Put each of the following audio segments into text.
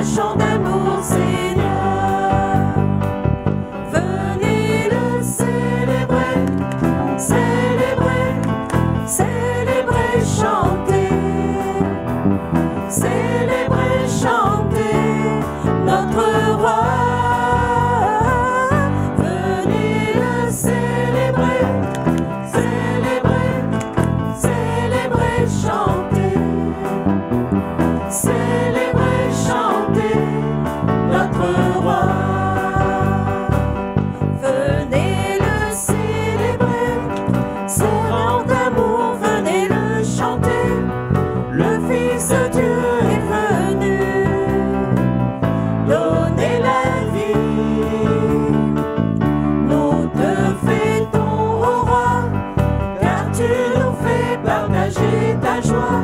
un chant d'amour, Seigneur. Venez le célébrer, célébrer, célébrer, chanter, célébrer, chanter notre roi. Venez le célébrer, célébrer, célébrer, chanter, célébrer, chanter notre roi. Venez le célébrer, ce rang d'amour, venez le chanter. Le Fils de Dieu est venu donner la vie. Nous te fêtons, ô roi, car tu nous fais partager ta joie.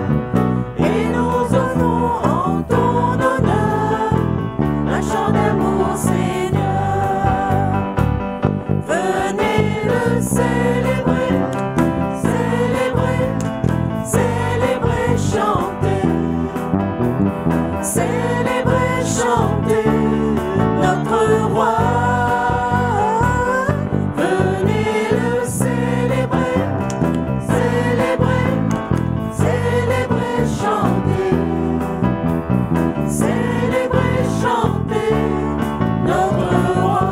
Et nous offrons en ton honneur un chant d'amour, Seigneur. Venez le célébrer, célébrer, célébrer, chanter, célébrer, chanter notre roi. Venez le célébrer, célébrer, célébrer, chanter, célébrer, chanter notre roi.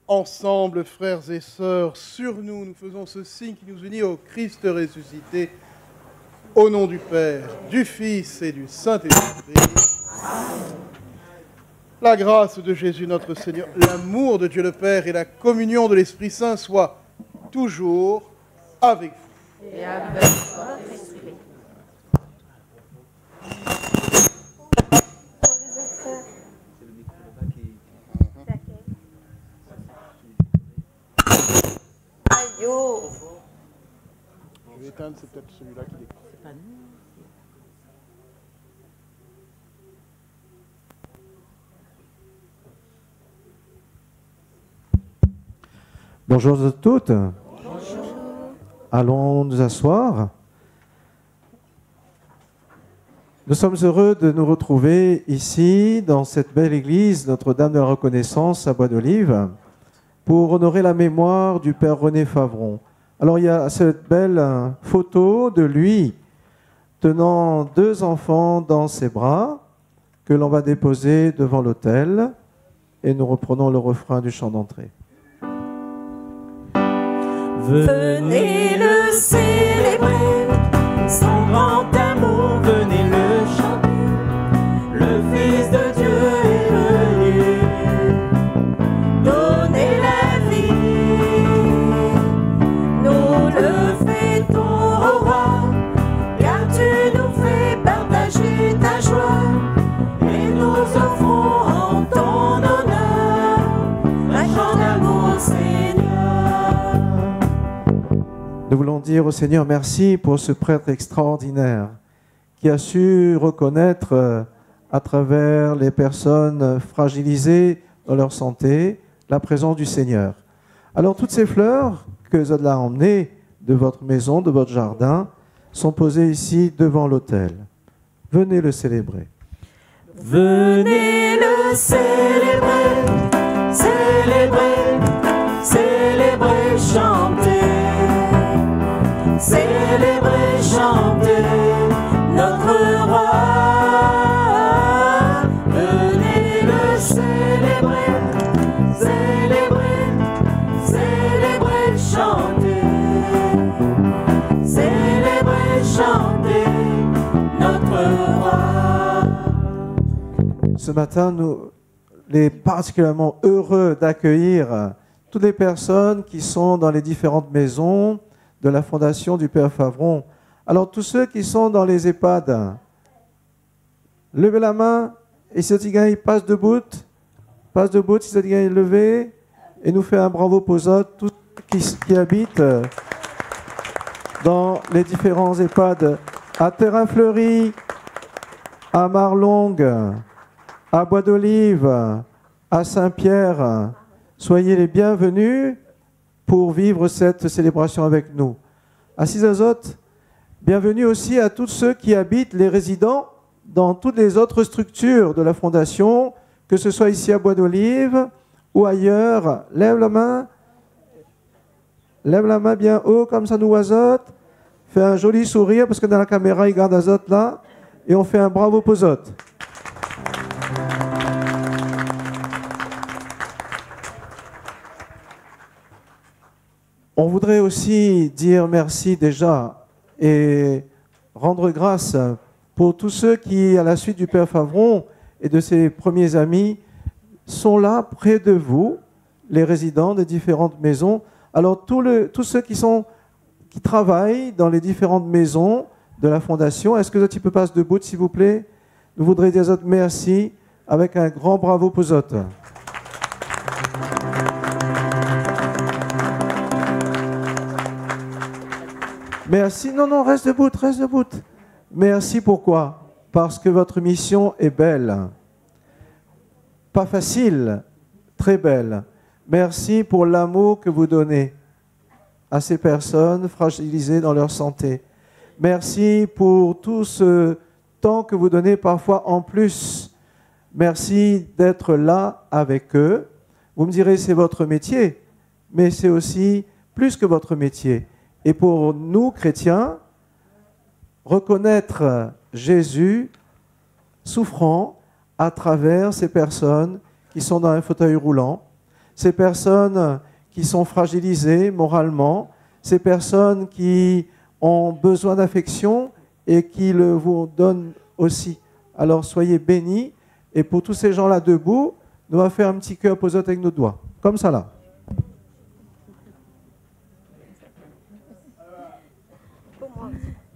Ensemble, frères et sœurs, sur nous, nous faisons ce signe qui nous unit au Christ ressuscité, au nom du Père, du Fils et du Saint-Esprit. La grâce de Jésus notre Seigneur, l'amour de Dieu le Père et la communion de l'Esprit Saint soient toujours avec vous. Et avec votre esprit. Aïe, oh. Je vais éteindre, c'est peut-être celui-là qui déclenche. Bonjour à toutes. Allons nous asseoir. Nous sommes heureux de nous retrouver ici, dans cette belle église Notre-Dame de la Reconnaissance à Bois d'Olive, pour honorer la mémoire du Père René Favron. Alors il y a cette belle photo de lui tenant 2 enfants dans ses bras que l'on va déposer devant l'autel et nous reprenons le refrain du chant d'entrée. Venez le célébrer, son grand amour, venez le chanter. Le Fils de Dieu est venu donner la vie. Nous le fêtons, ô roi, car tu nous fais partager ta joie. Et nous offrons en ton honneur un chant d'amour, Seigneur. Nous voulons dire au Seigneur merci pour ce prêtre extraordinaire qui a su reconnaître à travers les personnes fragilisées dans leur santé la présence du Seigneur. Alors toutes ces fleurs que Zodla a emmenées de votre maison, de votre jardin, sont posées ici devant l'autel. Venez le célébrer. Venez le célébrer, célébrer, célébrer, chanter, célébrer, chanter notre roi. Venez le célébrer, célébrer, célébrer, chanter, célébrer, chanter notre roi. Ce matin, nous sommes particulièrement heureux d'accueillir toutes les personnes qui sont dans les différentes maisons de la Fondation du Père Favron. Alors, tous ceux qui sont dans les EHPAD, levez la main, et si il passe debout, si est levé, et nous fait un bravo pour eux, tous ceux qui habitent dans les différents EHPAD, à Terrain Fleuri, à Marlongue, à Bois d'Olive, à Saint-Pierre. Soyez les bienvenus pour vivre cette célébration avec nous. À Cis Azote, Bienvenue aussi à tous ceux qui habitent, les résidents, dans toutes les autres structures de la Fondation, que ce soit ici à Bois d'Olive ou ailleurs. Lève la main bien haut, comme ça nous oisote. Fais un joli sourire, parce que dans la caméra, il garde azote là. Et on fait un bravo posote. On voudrait aussi dire merci déjà et rendre grâce pour tous ceux qui, à la suite du Père Favron et de ses premiers amis, sont là près de vous, les résidents des différentes maisons. Alors tous ceux qui travaillent dans les différentes maisons de la Fondation, est-ce que tu peux passer debout, s'il vous plaît? Nous voudrions dire merci avec un grand bravo pour eux. Merci. Non, reste debout, reste debout. Merci, pourquoi? Parce que votre mission est belle. Pas facile, très belle. Merci pour l'amour que vous donnez à ces personnes fragilisées dans leur santé. Merci pour tout ce temps que vous donnez parfois en plus. Merci d'être là avec eux. Vous me direz, c'est votre métier, mais c'est aussi plus que votre métier. Et pour nous, chrétiens, reconnaître Jésus souffrant à travers ces personnes qui sont dans un fauteuil roulant, ces personnes qui sont fragilisées moralement, ces personnes qui ont besoin d'affection et qui le vous donnent aussi. Alors soyez bénis. Et pour tous ces gens-là debout, nous allons faire un petit cœur posote avec nos doigts. Comme ça là.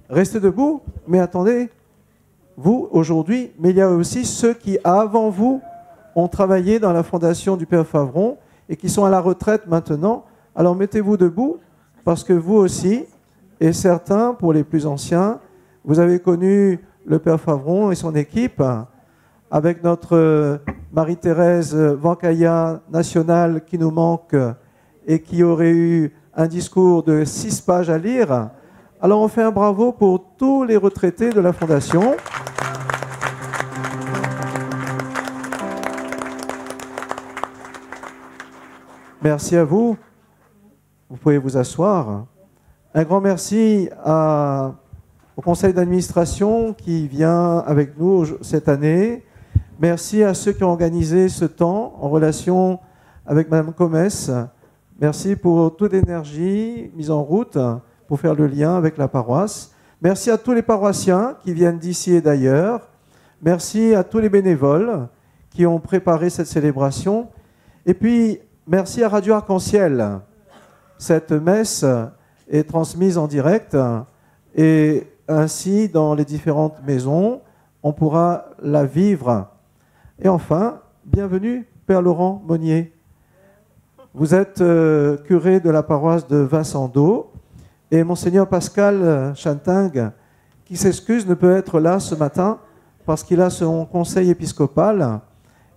Restez debout, mais attendez, vous aujourd'hui, mais il y a aussi ceux qui, avant vous, ont travaillé dans la fondation du Père Favron et qui sont à la retraite maintenant. Alors mettez-vous debout, parce que vous aussi, et certains, pour les plus anciens, vous avez connu le Père Favron et son équipe, avec notre Marie-Thérèse Vancaya nationale qui nous manque et qui aurait eu un discours de 6 pages à lire. Alors on fait un bravo pour tous les retraités de la Fondation. Merci à vous. Vous pouvez vous asseoir. Un grand merci au conseil d'administration qui vient avec nous cette année. Merci à ceux qui ont organisé ce temps en relation avec Mme Comès. Merci pour toute l'énergie mise en route pour faire le lien avec la paroisse. Merci à tous les paroissiens qui viennent d'ici et d'ailleurs. Merci à tous les bénévoles qui ont préparé cette célébration. Et puis, merci à Radio Arc-en-Ciel. Cette messe est transmise en direct et ainsi, dans les différentes maisons, on pourra la vivre. Et enfin, bienvenue, Père Laurent Monnier. Vous êtes curé de la paroisse de Vincent-d'Eau. Et Monseigneur Pascal Chanting, qui s'excuse, ne peut être là ce matin parce qu'il a son conseil épiscopal.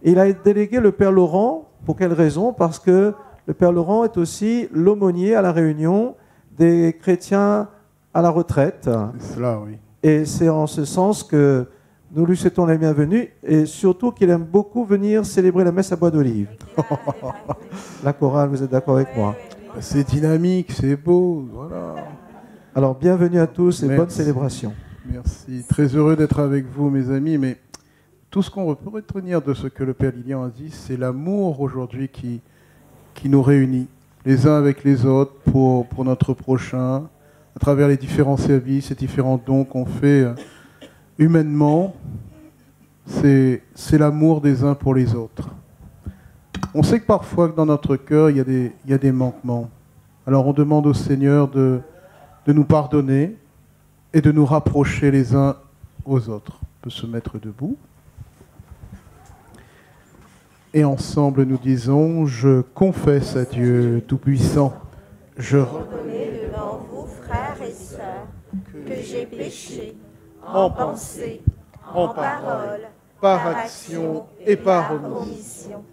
Et il a délégué le Père Laurent. Pour quelle raison? Parce que le Père Laurent est aussi l'aumônier à la réunion des chrétiens à la retraite. C'est cela, oui. Et c'est en ce sens que nous lui souhaitons la bienvenue et surtout qu'il aime beaucoup venir célébrer la messe à Bois d'Olive. La chorale, vous êtes d'accord avec moi? C'est dynamique, c'est beau, voilà. Alors, bienvenue à tous et Merci. bonne célébration. Merci. Très heureux d'être avec vous, mes amis, mais tout ce qu'on peut retenir de ce que le Père Lilian a dit, c'est l'amour aujourd'hui qui nous réunit, les uns avec les autres, pour notre prochain, à travers les différents services et différents dons qu'on fait humainement. C'est l'amour des uns pour les autres. On sait que parfois, dans notre cœur, il y a des manquements. Alors on demande au Seigneur de nous pardonner et de nous rapprocher les uns aux autres. On peut se mettre debout. Et ensemble, nous disons, je confesse à Dieu Tout-Puissant. Je reconnais devant vous, frères et sœurs, que j'ai péché en pensée, en parole, par action et par omission.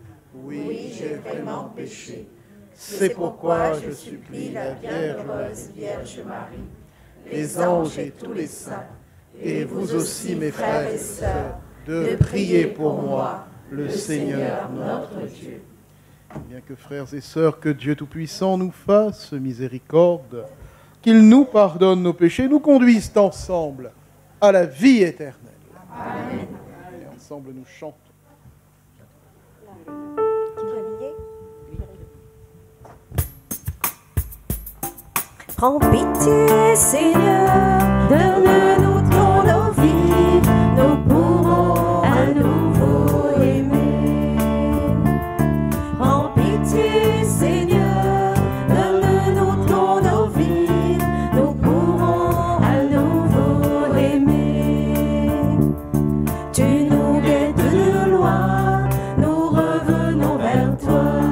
Oui, j'ai vraiment péché. C'est pourquoi je supplie la bienheureuse Vierge Marie, les anges et tous les saints, et vous aussi, mes frères et sœurs, de prier pour moi, le Seigneur notre Dieu. Bien que frères et sœurs, que Dieu Tout-Puissant nous fasse miséricorde, qu'il nous pardonne nos péchés, nous conduise ensemble à la vie éternelle. Amen. Et ensemble nous chantons. Prends pitié, Seigneur, donne-nous ton eau vive, nous pourrons à nouveau aimer. Prends pitié, Seigneur, donne-nous ton eau vive, nous pourrons à nouveau aimer. Tu nous guettes de loin, nous revenons vers toi,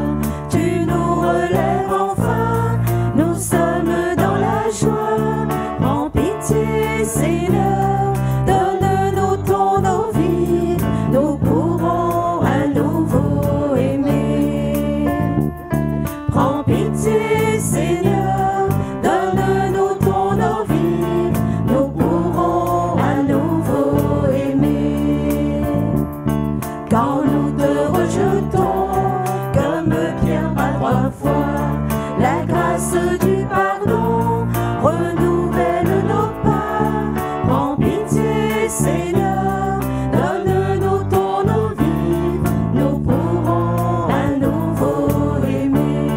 tu nous relèves enfin, nous sommes dans la joie. Prends pitié, Seigneur, donne-nous ton eau vive, nous pourrons à nouveau aimer. Prends pitié, Seigneur, donne-nous ton eau vive, nous pourrons à nouveau aimer. Quand nous te rejetons, comme Pierre par 3 fois, la grâce du pardon renouvelle nos pas. Prends pitié, Seigneur, donne-nous ton eau vive, nous pourrons à nouveau aimer.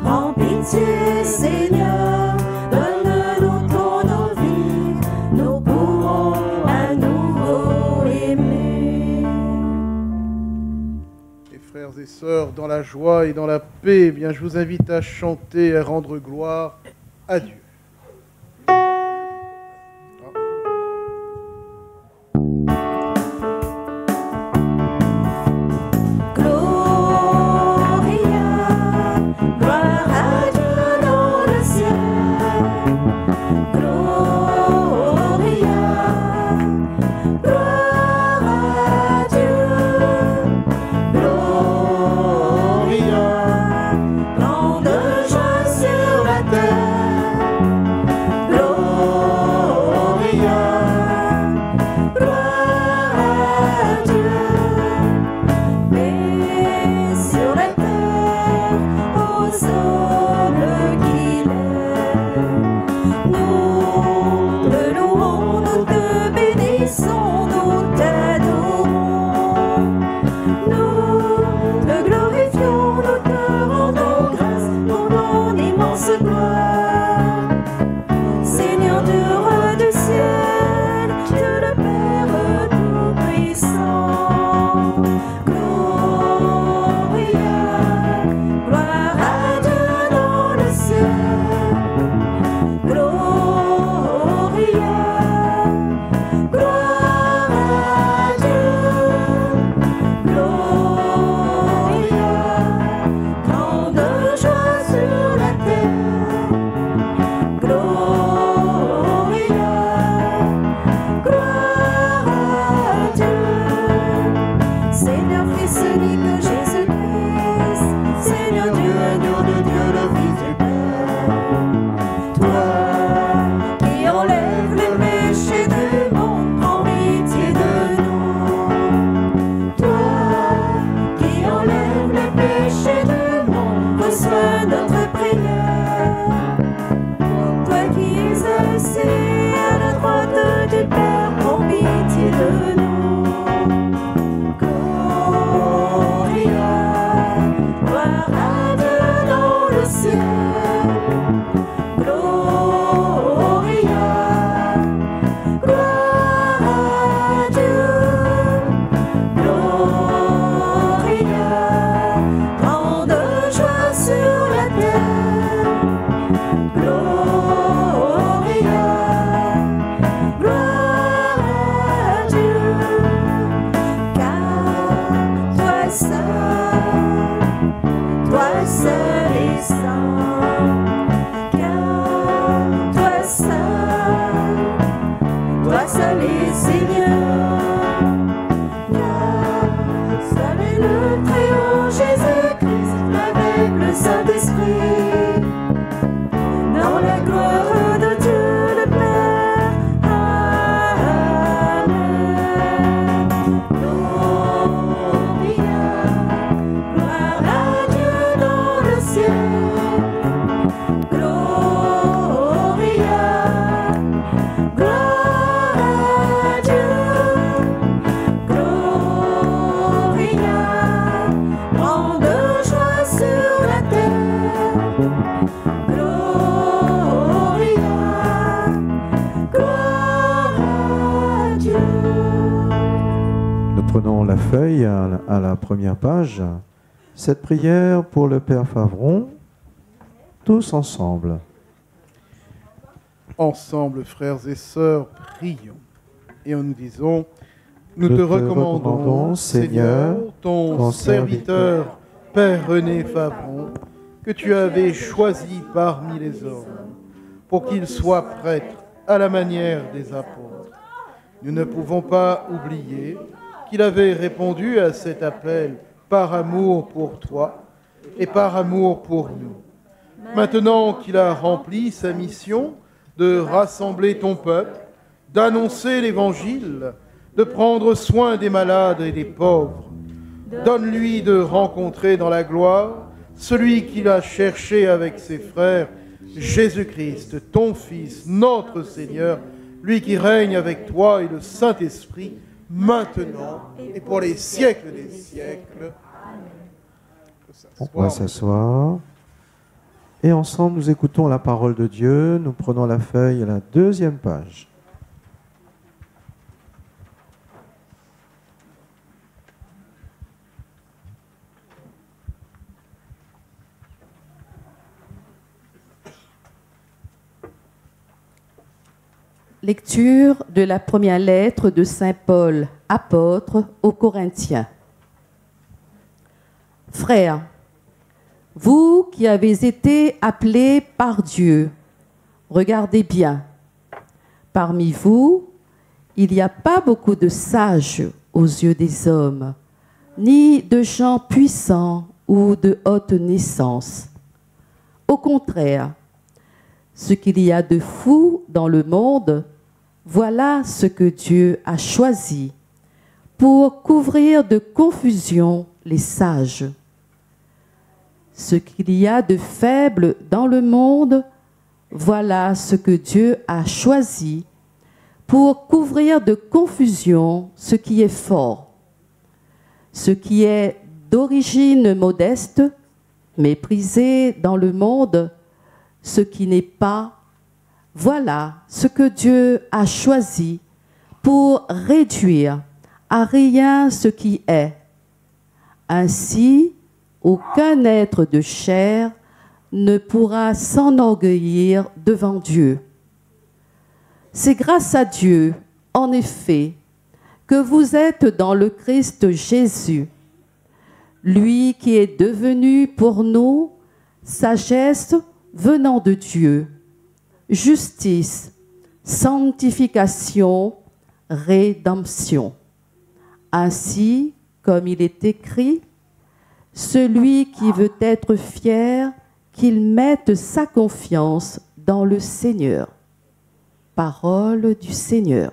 Prends pitié, Seigneur, donne-nous ton eau vive, nous pourrons à nouveau aimer. Et frères et sœurs, dans la joie et dans la paix, eh bien, je vous invite à chanter et à rendre gloire à Dieu. Gloria, gloire à Dieu dans le ciel. Gloria, gloire à Dieu. Gloria, grande joie sur la terre. Gloria, gloire à Dieu. Mais sur la terre, aux hommes qu'il aime, nous te louons, nous te bénissons, nous t'adorons. Nous te glorifions, nous te rendons grâce pour ton immense gloire. Seigneur Dieu, roi du ciel, prenons la feuille à la première page. Cette prière pour le Père Favron, tous ensemble. Ensemble, frères et sœurs, prions. Et nous disons, nous te recommandons, Seigneur, ton serviteur, Père René Favron, que tu avais choisi parmi les hommes, pour qu'il soit prêtre à la manière des apôtres. Nous ne pouvons pas oublier qu'il avait répondu à cet appel par amour pour toi et par amour pour nous. Maintenant qu'il a rempli sa mission de rassembler ton peuple, d'annoncer l'Évangile, de prendre soin des malades et des pauvres, donne-lui de rencontrer dans la gloire celui qu'il a cherché avec ses frères, Jésus-Christ, ton Fils, notre Seigneur, lui qui règne avec toi et le Saint-Esprit, maintenant et pour les siècles des siècles. On va s'asseoir. Et ensemble, nous écoutons la parole de Dieu. Nous prenons la feuille à la deuxième page. Lecture de la première lettre de Saint Paul, apôtre aux Corinthiens. Frères, vous qui avez été appelés par Dieu, regardez bien. Parmi vous, il n'y a pas beaucoup de sages aux yeux des hommes, ni de gens puissants ou de haute naissance. Au contraire, ce qu'il y a de fou dans le monde, voilà ce que Dieu a choisi pour couvrir de confusion les sages. Ce qu'il y a de faible dans le monde, voilà ce que Dieu a choisi pour couvrir de confusion ce qui est fort. Ce qui est d'origine modeste, méprisé dans le monde, ce qui n'est pas, voilà ce que Dieu a choisi pour réduire à rien ce qui est. Ainsi, aucun être de chair ne pourra s'enorgueillir devant Dieu. C'est grâce à Dieu, en effet, que vous êtes dans le Christ Jésus, lui qui est devenu pour nous sagesse venant de Dieu, justice, sanctification, rédemption. Ainsi, comme il est écrit, celui qui veut être fier, qu'il mette sa confiance dans le Seigneur. Parole du Seigneur.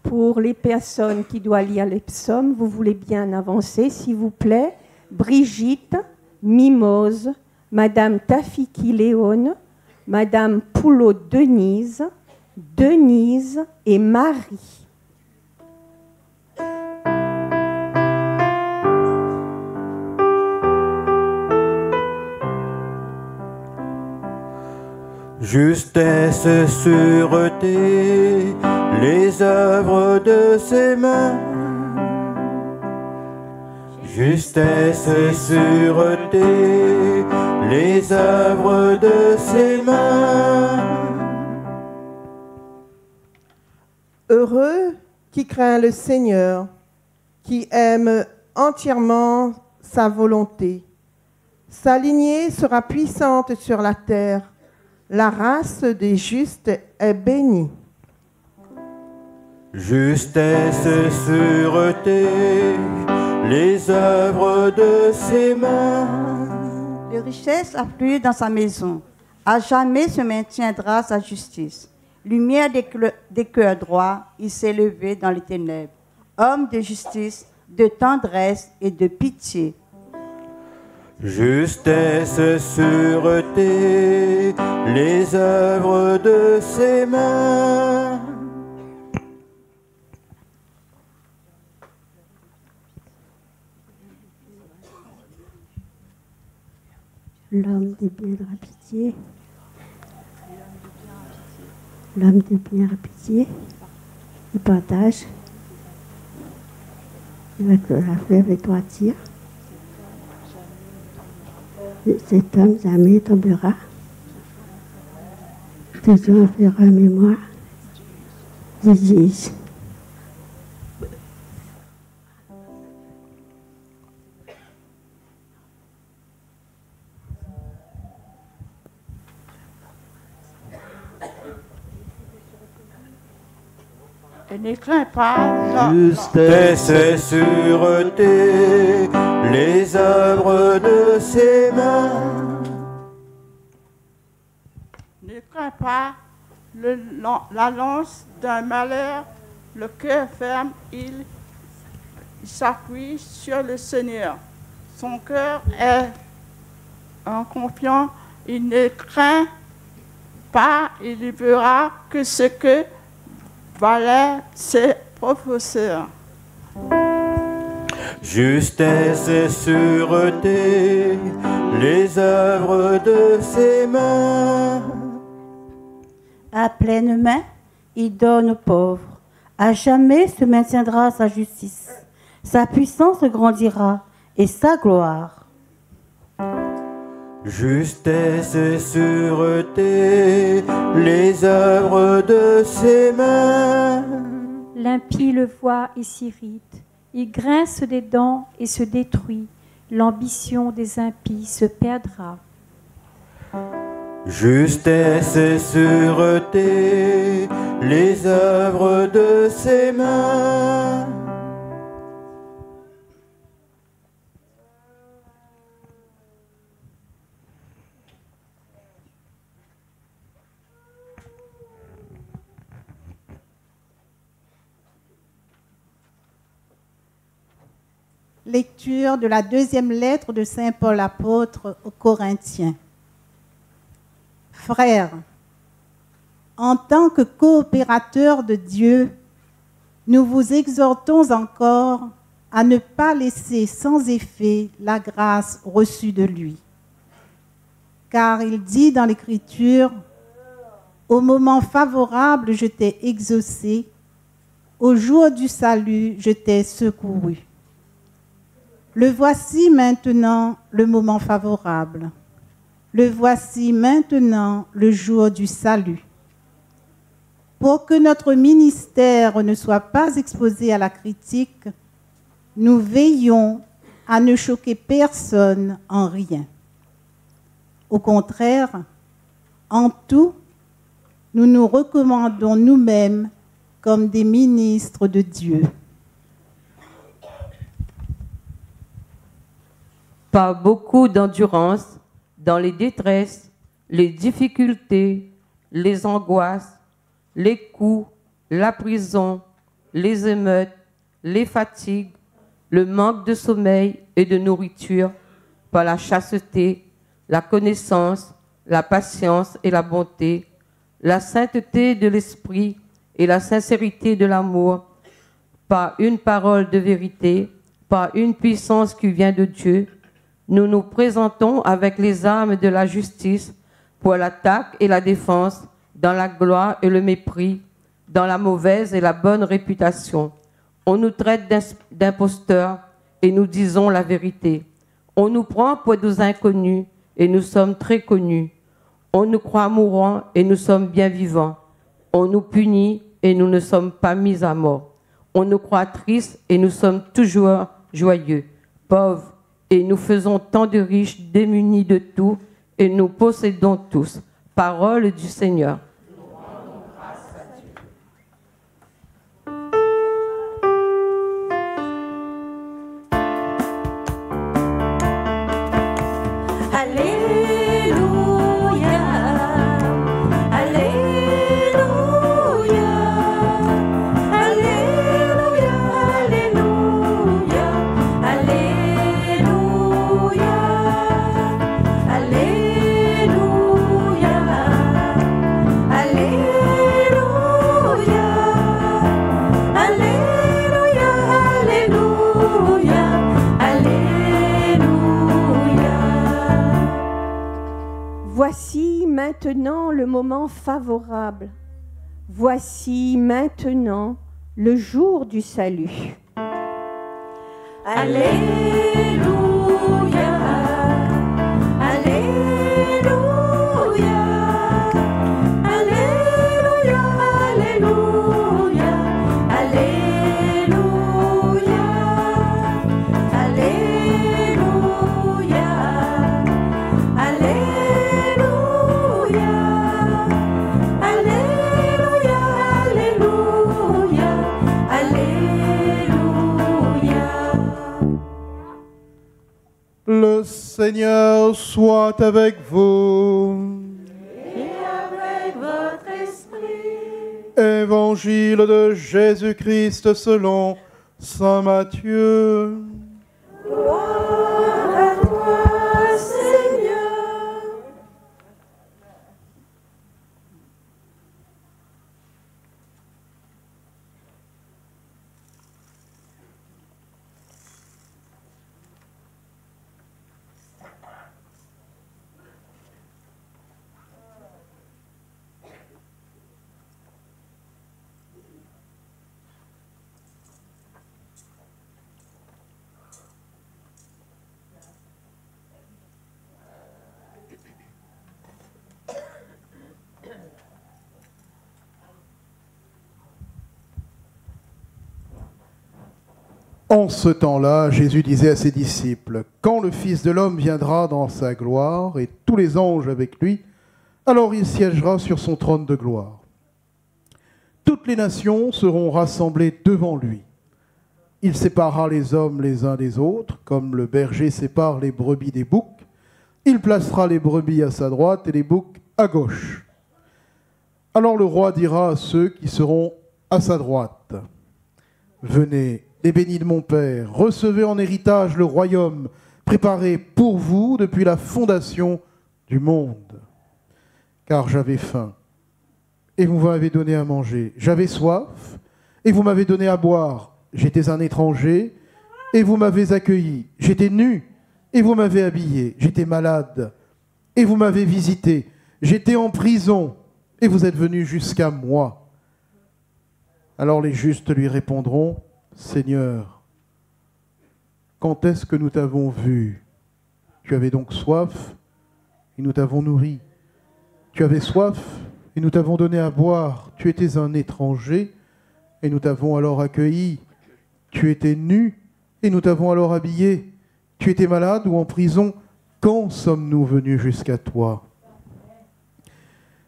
Pour les personnes qui doivent lire les psaumes, vous voulez bien avancer, s'il vous plaît. Brigitte, Mimose, Madame Tafiki Léone, Madame Poulot Denise, Denise et Marie. Justesse, sûreté, les œuvres de ses mains. Justesse, sûreté, les œuvres de ses mains. Heureux qui craint le Seigneur, qui aime entièrement sa volonté. Sa lignée sera puissante sur la terre. La race des justes est bénie. Justesse, sûreté, les œuvres de ses mains. Les richesses affluent dans sa maison. À jamais se maintiendra sa justice. Lumière des cœurs droits, il s'est levé dans les ténèbres. Homme de justice, de tendresse et de pitié. Justesse, sûreté, les œuvres de ses mains. L'homme des biens de pitié. L'homme des biens de pitié. le partage avec la fleuve et droitière. Cet homme jamais tombera. Toujours en fera mémoire de Jésus. Et ne crains pas. Justesse et sûreté, les œuvres de ses mains. Ne crains pas la lance d'un malheur, le cœur ferme, il s'appuie sur le Seigneur. Son cœur est en confiant, il ne craint pas, il ne verra que ce que valaient ses professeurs. Justesse et sûreté, les œuvres de ses mains. À pleine main, il donne aux pauvres. À jamais se maintiendra sa justice. Sa puissance grandira et sa gloire. Justesse et sûreté, les œuvres de ses mains. L'impie le voit et s'irrite. Il grince des dents et se détruit. L'ambition des impies se perdra. Justesse et sûreté, les œuvres de ses mains. Lecture de la deuxième lettre de Saint Paul apôtre aux Corinthiens. Frères, en tant que coopérateurs de Dieu, nous vous exhortons encore à ne pas laisser sans effet la grâce reçue de lui. Car il dit dans l'Écriture, « Au moment favorable, je t'ai exaucé, au jour du salut, je t'ai secouru. » Le voici maintenant le moment favorable. Le voici maintenant le jour du salut. Pour que notre ministère ne soit pas exposé à la critique, nous veillons à ne choquer personne en rien. Au contraire, en tout, nous nous recommandons nous-mêmes comme des ministres de Dieu. Par beaucoup d'endurance, dans les détresses, les difficultés, les angoisses, les coups, la prison, les émeutes, les fatigues, le manque de sommeil et de nourriture, par la chasteté, la connaissance, la patience et la bonté, la sainteté de l'esprit et la sincérité de l'amour, par une parole de vérité, par une puissance qui vient de Dieu, nous nous présentons avec les armes de la justice pour l'attaque et la défense, dans la gloire et le mépris, dans la mauvaise et la bonne réputation. On nous traite d'imposteurs et nous disons la vérité. On nous prend pour des inconnus et nous sommes très connus. On nous croit mourants et nous sommes bien vivants. On nous punit et nous ne sommes pas mis à mort. On nous croit tristes et nous sommes toujours joyeux, pauvres, et nous faisons tant de riches, démunis de tout, et nous possédons tous. Parole du Seigneur. Voici maintenant le moment favorable. Voici maintenant le jour du salut. Alléluia, Alléluia, Alléluia, Alléluia, Alléluia, Alléluia, Alléluia, Alléluia, Alléluia, Alléluia. Le Seigneur soit avec vous. Et avec votre esprit. Évangile de Jésus-Christ selon saint Matthieu. Gloire à toi, Seigneur. En ce temps-là, Jésus disait à ses disciples, « Quand le Fils de l'homme viendra dans sa gloire, et tous les anges avec lui, alors il siégera sur son trône de gloire. Toutes les nations seront rassemblées devant lui. Il séparera les hommes les uns des autres, comme le berger sépare les brebis des boucs. Il placera les brebis à sa droite et les boucs à gauche. Alors le roi dira à ceux qui seront à sa droite, « Venez, les bénis de mon Père, recevez en héritage le royaume préparé pour vous depuis la fondation du monde. Car j'avais faim, et vous m'avez donné à manger. J'avais soif, et vous m'avez donné à boire. J'étais un étranger, et vous m'avez accueilli. J'étais nu, et vous m'avez habillé. J'étais malade, et vous m'avez visité. J'étais en prison, et vous êtes venus jusqu'à moi. » Alors les justes lui répondront, « Seigneur, quand est-ce que nous t'avons vu? Tu avais donc soif, et nous t'avons nourri. Tu avais soif, et nous t'avons donné à boire. Tu étais un étranger, et nous t'avons alors accueilli. Tu étais nu, et nous t'avons alors habillé. Tu étais malade ou en prison. Quand sommes-nous venus jusqu'à toi? »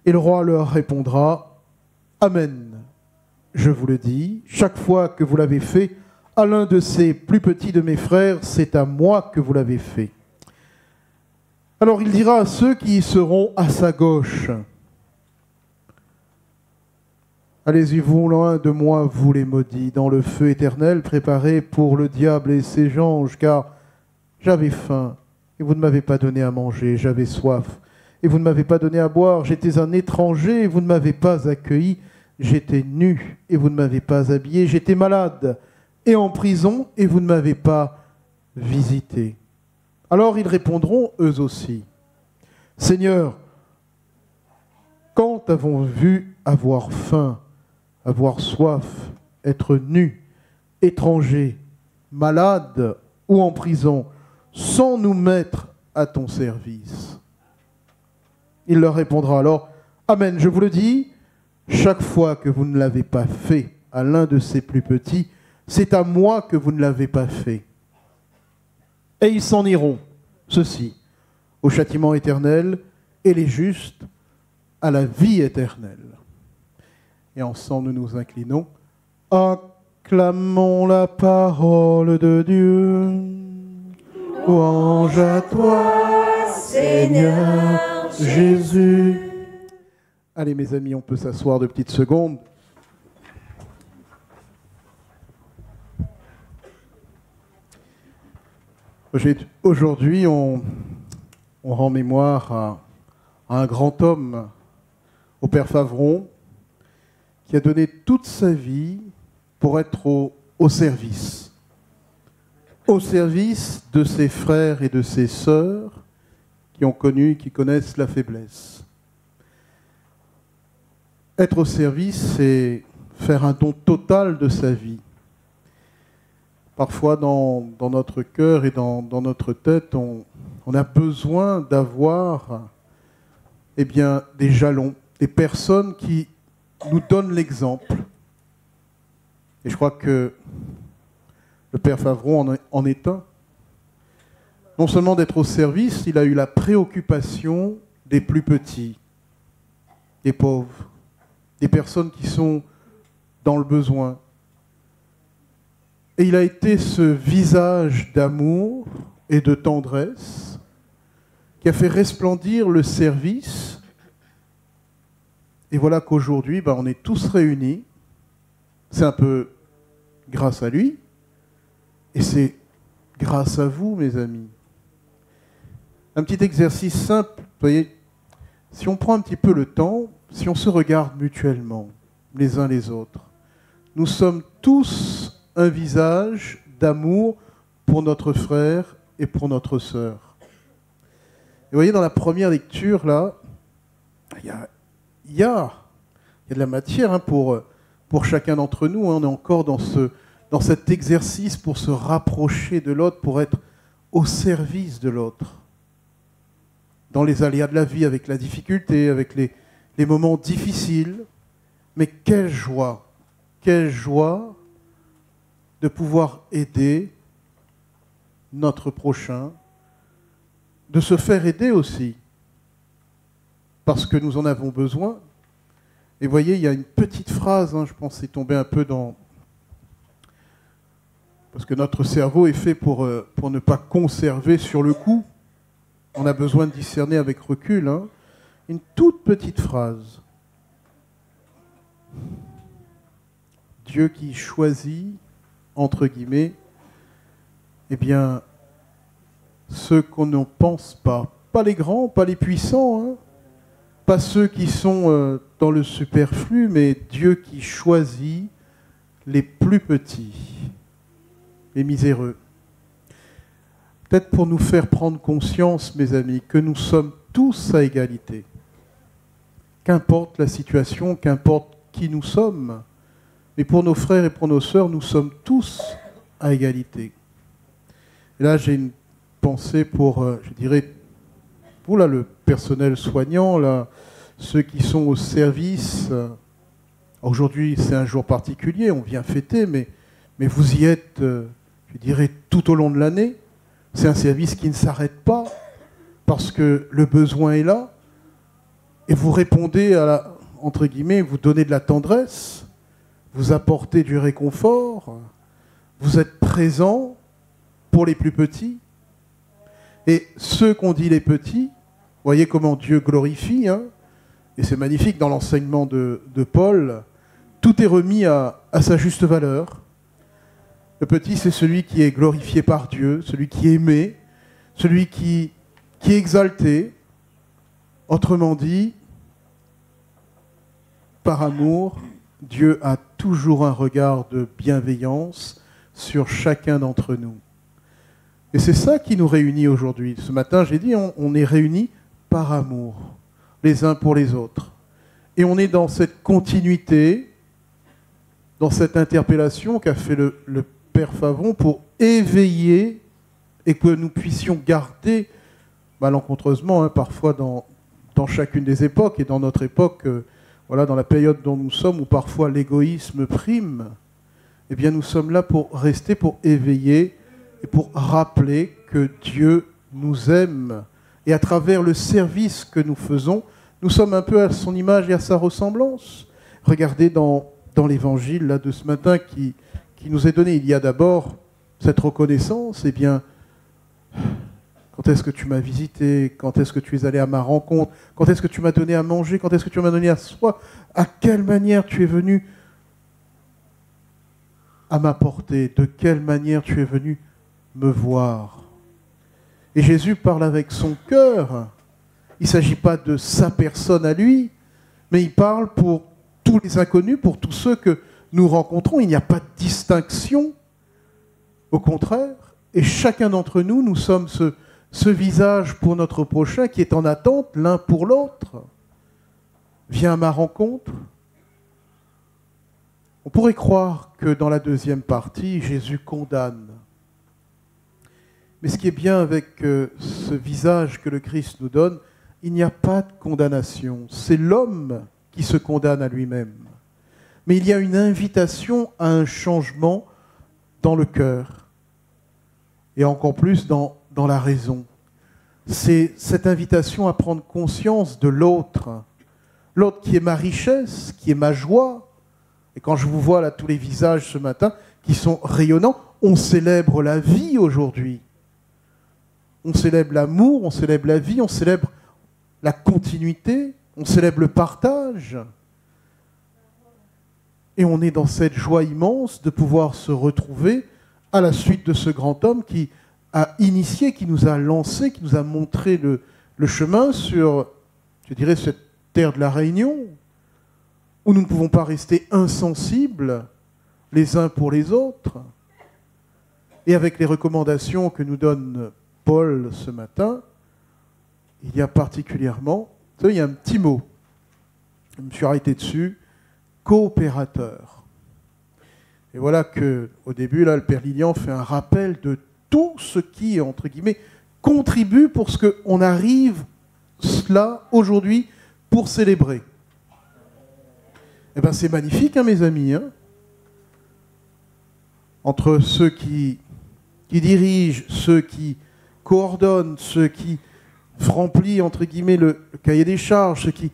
Et le roi leur répondra, « Amen. Je vous le dis, chaque fois que vous l'avez fait à l'un de ces plus petits de mes frères, c'est à moi que vous l'avez fait. » Alors il dira à ceux qui seront à sa gauche, « Allez-y-vous loin de moi, vous les maudits, dans le feu éternel préparé pour le diable et ses anges, car j'avais faim et vous ne m'avez pas donné à manger, j'avais soif et vous ne m'avez pas donné à boire, j'étais un étranger et vous ne m'avez pas accueilli, j'étais nu et vous ne m'avez pas habillé, j'étais malade et en prison et vous ne m'avez pas visité. » Alors ils répondront eux aussi, « Seigneur, quand avons-nous vu avoir faim, avoir soif, être nu, étranger, malade ou en prison, sans nous mettre à ton service ?» Il leur répondra alors, « Amen, je vous le dis, chaque fois que vous ne l'avez pas fait à l'un de ces plus petits, c'est à moi que vous ne l'avez pas fait. » Et ils s'en iront, ceux-ci, au châtiment éternel, et les justes à la vie éternelle. Et ensemble, nous nous inclinons. Acclamons la parole de Dieu. Louange à toi, Seigneur Jésus. Allez, mes amis, on peut s'asseoir de petites secondes. Aujourd'hui, on rend mémoire à un grand homme, au Père Favron, qui a donné toute sa vie pour être au service de ses frères et de ses sœurs qui ont connu, qui connaissent la faiblesse. Être au service, c'est faire un don total de sa vie. Parfois, dans notre cœur et dans notre tête, on a besoin d'avoir des jalons, des personnes qui nous donnent l'exemple. Et je crois que le Père Favron en est un. Non seulement d'être au service, il a eu la préoccupation des plus petits, des pauvres, des personnes qui sont dans le besoin. Et il a été ce visage d'amour et de tendresse qui a fait resplendir le service. Et voilà qu'aujourd'hui, on est tous réunis. C'est un peu grâce à lui. Et c'est grâce à vous, mes amis. Un petit exercice simple, vous voyez, si on prend un petit peu le temps, si on se regarde mutuellement, les uns les autres, nous sommes tous un visage d'amour pour notre frère et pour notre sœur. Et vous voyez, dans la première lecture, là, il y a de la matière pour chacun d'entre nous. On est encore dans cet exercice pour se rapprocher de l'autre, pour être au service de l'autre. Dans les aléas de la vie, avec la difficulté, avec les moments difficiles. Mais quelle joie de pouvoir aider notre prochain, de se faire aider aussi, parce que nous en avons besoin. Et vous voyez, il y a une petite phrase, je pense, c'est tombé un peu dans... Parce que notre cerveau est fait pour ne pas conserver sur le coup. On a besoin de discerner avec recul. Une toute petite phrase. Dieu qui choisit, entre guillemets, ceux qu'on ne pense pas. Pas les grands, pas les puissants, pas ceux qui sont dans le superflu, mais Dieu qui choisit les plus petits, les miséreux. Peut-être pour nous faire prendre conscience, mes amis, que nous sommes tous à égalité. Qu'importe la situation, qu'importe qui nous sommes, mais pour nos frères et pour nos sœurs, nous sommes tous à égalité. Et là, j'ai une pensée pour, le personnel soignant, là, ceux qui sont au service. Aujourd'hui, c'est un jour particulier, on vient fêter, mais vous y êtes, tout au long de l'année. C'est un service qui ne s'arrête pas, parce que le besoin est là, et vous répondez entre guillemets, vous donnez de la tendresse, vous apportez du réconfort, vous êtes présent pour les plus petits. Et ceux qu'on dit les petits, voyez comment Dieu glorifie, et c'est magnifique dans l'enseignement de Paul, tout est remis à sa juste valeur. Le petit, c'est celui qui est glorifié par Dieu, celui qui est aimé, celui qui est exalté. Autrement dit, par amour, Dieu a toujours un regard de bienveillance sur chacun d'entre nous. Et c'est ça qui nous réunit aujourd'hui. Ce matin, j'ai dit, on est réunis par amour, les uns pour les autres. Et on est dans cette continuité, dans cette interpellation qu'a fait le Père Favron pour éveiller et que nous puissions garder, malencontreusement, parfois dans chacune des époques, et dans notre époque, dans la période dont nous sommes, où parfois l'égoïsme prime, nous sommes là pour rester, pour éveiller et pour rappeler que Dieu nous aime. Et à travers le service que nous faisons, nous sommes un peu à son image et à sa ressemblance. Regardez dans l'évangile là, de ce matin qui nous est donné, il y a d'abord cette reconnaissance, quand est-ce que tu m'as visité, quand est-ce que tu es allé à ma rencontre, quand est-ce que tu m'as donné à manger, quand est-ce que tu m'as donné à soi, à quelle manière tu es venu à m'apporter, de quelle manière tu es venu me voir. Et Jésus parle avec son cœur. Il ne s'agit pas de sa personne à lui, mais il parle pour tous les inconnus, pour tous ceux que nous rencontrons. Il n'y a pas de distinction. Au contraire, et chacun d'entre nous, nous sommes ce visage pour notre prochain qui est en attente l'un pour l'autre. Viens à ma rencontre. On pourrait croire que dans la deuxième partie, Jésus condamne. Mais ce qui est bien avec ce visage que le Christ nous donne, il n'y a pas de condamnation. C'est l'homme qui se condamne à lui-même. Mais il y a une invitation à un changement dans le cœur. Et encore plus dans la raison. C'est cette invitation à prendre conscience de l'autre. L'autre qui est ma richesse, qui est ma joie. Et quand je vous vois là tous les visages ce matin qui sont rayonnants, on célèbre la vie aujourd'hui. On célèbre l'amour, on célèbre la vie, on célèbre la continuité, on célèbre le partage. Et on est dans cette joie immense de pouvoir se retrouver à la suite de ce grand homme qui a initié, qui nous a lancé, qui nous a montré le chemin sur, je dirais, cette terre de la Réunion, où nous ne pouvons pas rester insensibles les uns pour les autres. Et avec les recommandations que nous donne Paul ce matin, il y a particulièrement, vous savez, il y a un petit mot, je me suis arrêté dessus, coopérateur. Et voilà qu'au début, là, le Père Lilian fait un rappel de tout ce qui, entre guillemets, contribue pour ce qu'on arrive là, aujourd'hui, pour célébrer. Eh bien, c'est magnifique, hein, mes amis. Hein, entre ceux qui dirigent, ceux qui coordonnent, ceux qui remplissent, entre guillemets, le cahier des charges, ce qui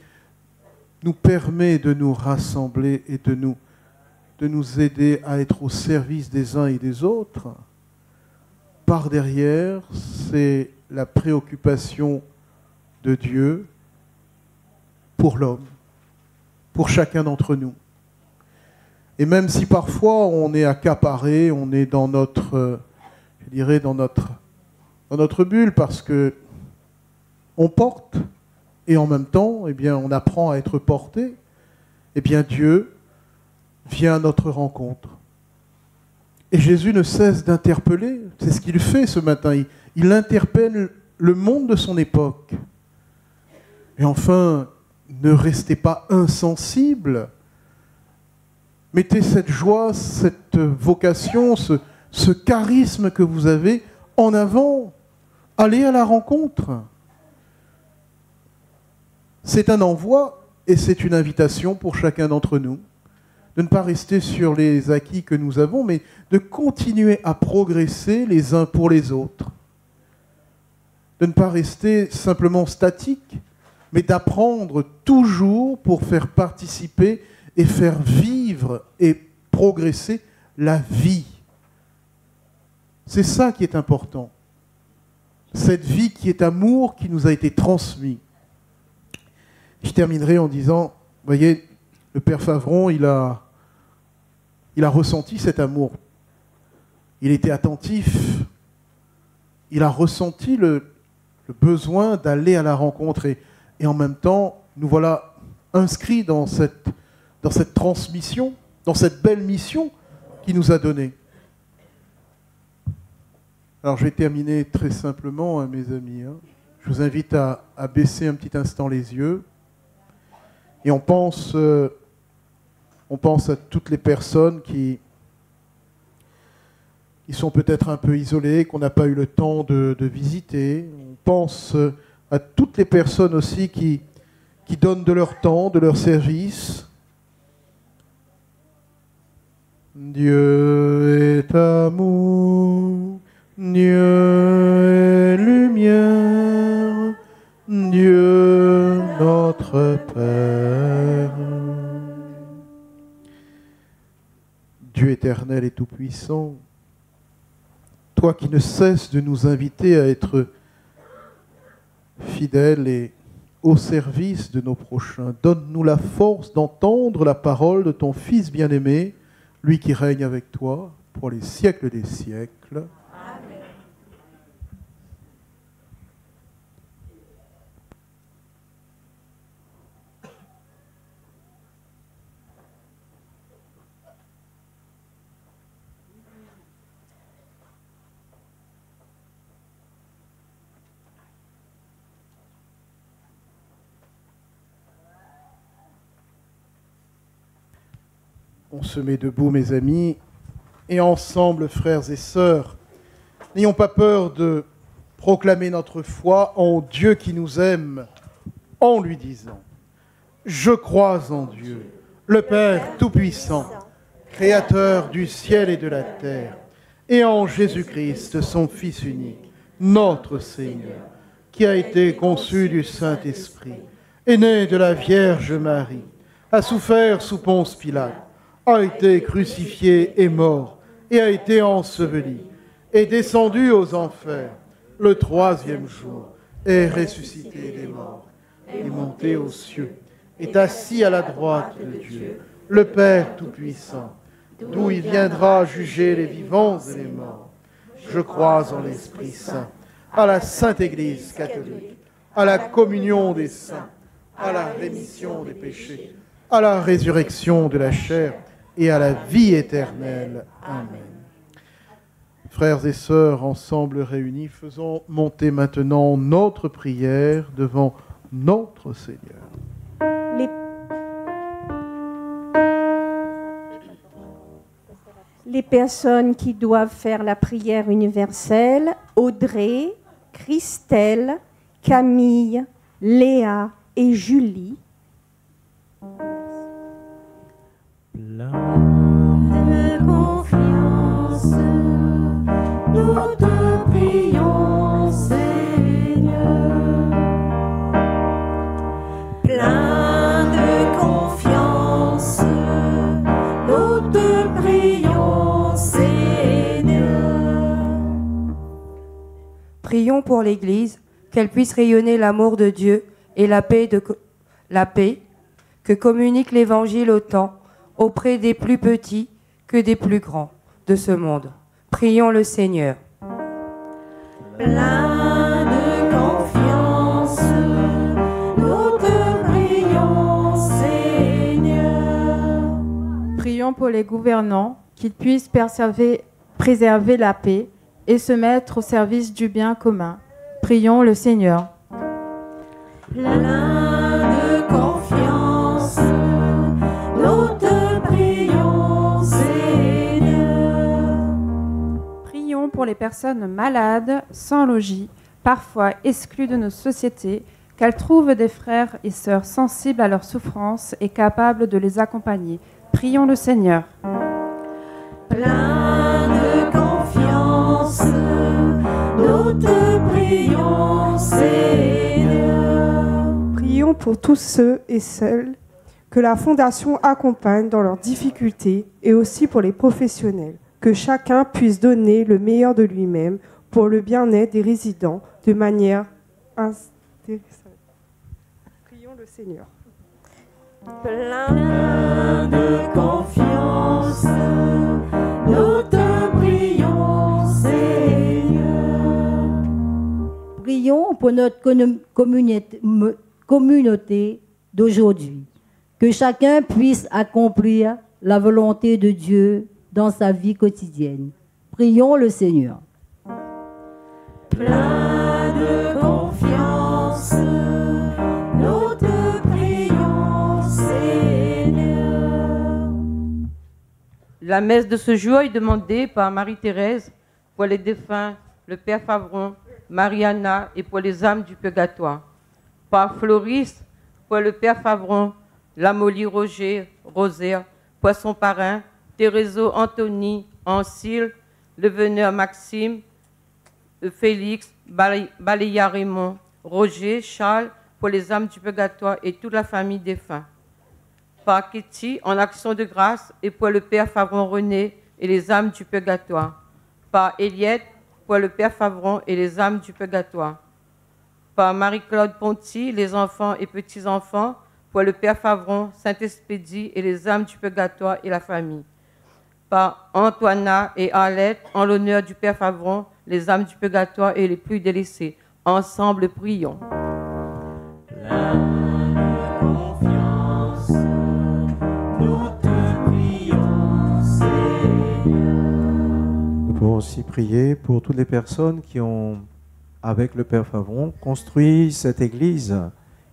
nous permet de nous rassembler et de nous aider à être au service des uns et des autres. Par derrière, c'est la préoccupation de Dieu pour l'homme, pour chacun d'entre nous. Et même si parfois on est accaparé, on est dans notre, je dirais, dans notre bulle, parce que on porte, et en même temps, eh bien, on apprend à être porté, eh bien, Dieu vient à notre rencontre. Et Jésus ne cesse d'interpeller, c'est ce qu'il fait ce matin, il interpelle le monde de son époque. Et enfin, ne restez pas insensibles. Mettez cette joie, cette vocation, ce charisme que vous avez en avant. Allez à la rencontre. C'est un envoi et c'est une invitation pour chacun d'entre nous de ne pas rester sur les acquis que nous avons, mais de continuer à progresser les uns pour les autres. De ne pas rester simplement statique, mais d'apprendre toujours pour faire participer et faire vivre et progresser la vie. C'est ça qui est important. Cette vie qui est amour, qui nous a été transmise. Je terminerai en disant, vous voyez, le Père Favron, il a ressenti cet amour. Il était attentif. Il a ressenti le besoin d'aller à la rencontre. Et en même temps, nous voilà inscrits dans cette transmission, dans cette belle mission qu'il nous a donnée. Alors je vais terminer très simplement, hein, mes amis. Hein. Je vous invite à baisser un petit instant les yeux. Et on pense à toutes les personnes qui sont peut-être un peu isolées, qu'on n'a pas eu le temps de visiter. On pense à toutes les personnes aussi qui donnent de leur temps, de leur service. Dieu est amour, Dieu est lumière, Dieu notre Père. Dieu éternel et tout-puissant, toi qui ne cesses de nous inviter à être fidèles et au service de nos prochains, donne-nous la force d'entendre la parole de ton Fils bien-aimé, lui qui règne avec toi pour les siècles des siècles. On se met debout, mes amis, et ensemble, frères et sœurs, n'ayons pas peur de proclamer notre foi en Dieu qui nous aime, en lui disant « Je crois en Dieu, le Père Tout-Puissant, Créateur du ciel et de la terre, et en Jésus-Christ, son Fils unique, notre Seigneur, qui a été conçu du Saint-Esprit, est né de la Vierge Marie, a souffert sous Ponce Pilate, a été crucifié et mort, et a été enseveli, est descendu aux enfers, le troisième jour, est ressuscité des morts, est monté aux cieux, est assis à la droite de Dieu, le Père Tout-Puissant, d'où il viendra juger les vivants et les morts. Je crois en l'Esprit Saint, à la Sainte Église catholique, à la communion des saints, à la rémission des péchés, à la résurrection de la chair et à la vie éternelle. Amen. Frères et sœurs, ensemble réunis, faisons monter maintenant notre prière devant notre Seigneur. Les personnes qui doivent faire la prière universelle: Audrey, Christelle, Camille, Léa et Julie. Plein de confiance, nous te prions, Seigneur. Plein de confiance, nous te prions, Seigneur. Prions pour l'Église, qu'elle puisse rayonner l'amour de Dieu et la paix que communique l'Évangile autant auprès des plus petits que des plus grands de ce monde. Prions le Seigneur. Plein de confiance, nous te prions, Seigneur. Prions pour les gouvernants, qu'ils puissent préserver la paix et se mettre au service du bien commun. Prions le Seigneur. Plein de confiance, nous te prions, Seigneur. Prions pour les personnes malades, sans logis, parfois exclues de nos sociétés, qu'elles trouvent des frères et sœurs sensibles à leurs souffrances et capables de les accompagner. Prions le Seigneur. Plein de confiance, nous te prions, Seigneur. Prions pour tous ceux et celles que la Fondation accompagne dans leurs difficultés et aussi pour les professionnels, que chacun puisse donner le meilleur de lui-même pour le bien-être des résidents de manière intéressante. Prions le Seigneur. Plein de confiance, nous te prions, Seigneur. Prions pour notre communauté d'aujourd'hui, que chacun puisse accomplir la volonté de Dieu dans sa vie quotidienne. Prions le Seigneur. Plein de confiance, nous te prions, Seigneur. La messe de ce jour est demandée par Marie-Thérèse pour les défunts, le Père Favron, Mariana et pour les âmes du purgatoire. Par Floris pour le Père Favron, Lamoli Roger, Rosaire, pour son parrain, Théréso Anthony, Ancile, le veneur Maxime, Félix, Baléa Raymond, Roger, Charles, pour les âmes du purgatoire et toute la famille défunts. Par Kitty, en action de grâce, et pour le Père Favron René et les âmes du purgatoire. Par Eliette, pour le Père Favron et les âmes du purgatoire. Par Marie-Claude Ponty, les enfants et petits-enfants, pour le Père Favron, Saint-Expédie et les âmes du purgatoire et la famille. Par Antoine et Arlette, en l'honneur du Père Favron, les âmes du purgatoire et les plus délaissés. Ensemble, prions. Plein de confiance, nous te prions, Seigneur. Nous pouvons aussi prier pour toutes les personnes qui ont, avec le Père Favron, construit cette église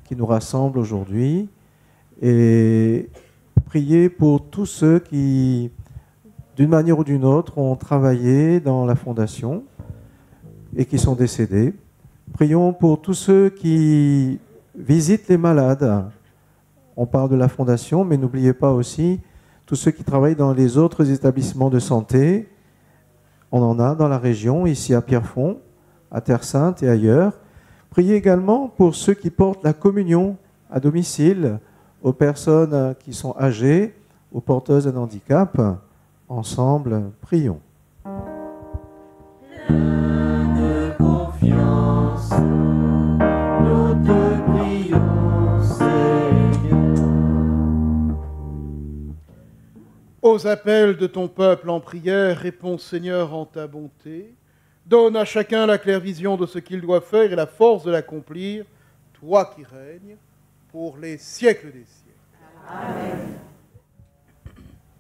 qui nous rassemble aujourd'hui, et prier pour tous ceux qui, d'une manière ou d'une autre, ont travaillé dans la fondation et qui sont décédés. Prions pour tous ceux qui visitent les malades. On parle de la fondation, mais n'oubliez pas aussi tous ceux qui travaillent dans les autres établissements de santé. On en a dans la région, ici à Pierrefonds, à Terre-Sainte et ailleurs. Priez également pour ceux qui portent la communion à domicile, aux personnes qui sont âgées, aux porteuses d'un handicap. Ensemble, prions. De confiance, nous te prions, Seigneur. Aux appels de ton peuple en prière, réponds Seigneur en ta bonté. Donne à chacun la claire vision de ce qu'il doit faire et la force de l'accomplir, toi qui règnes pour les siècles des siècles. Amen.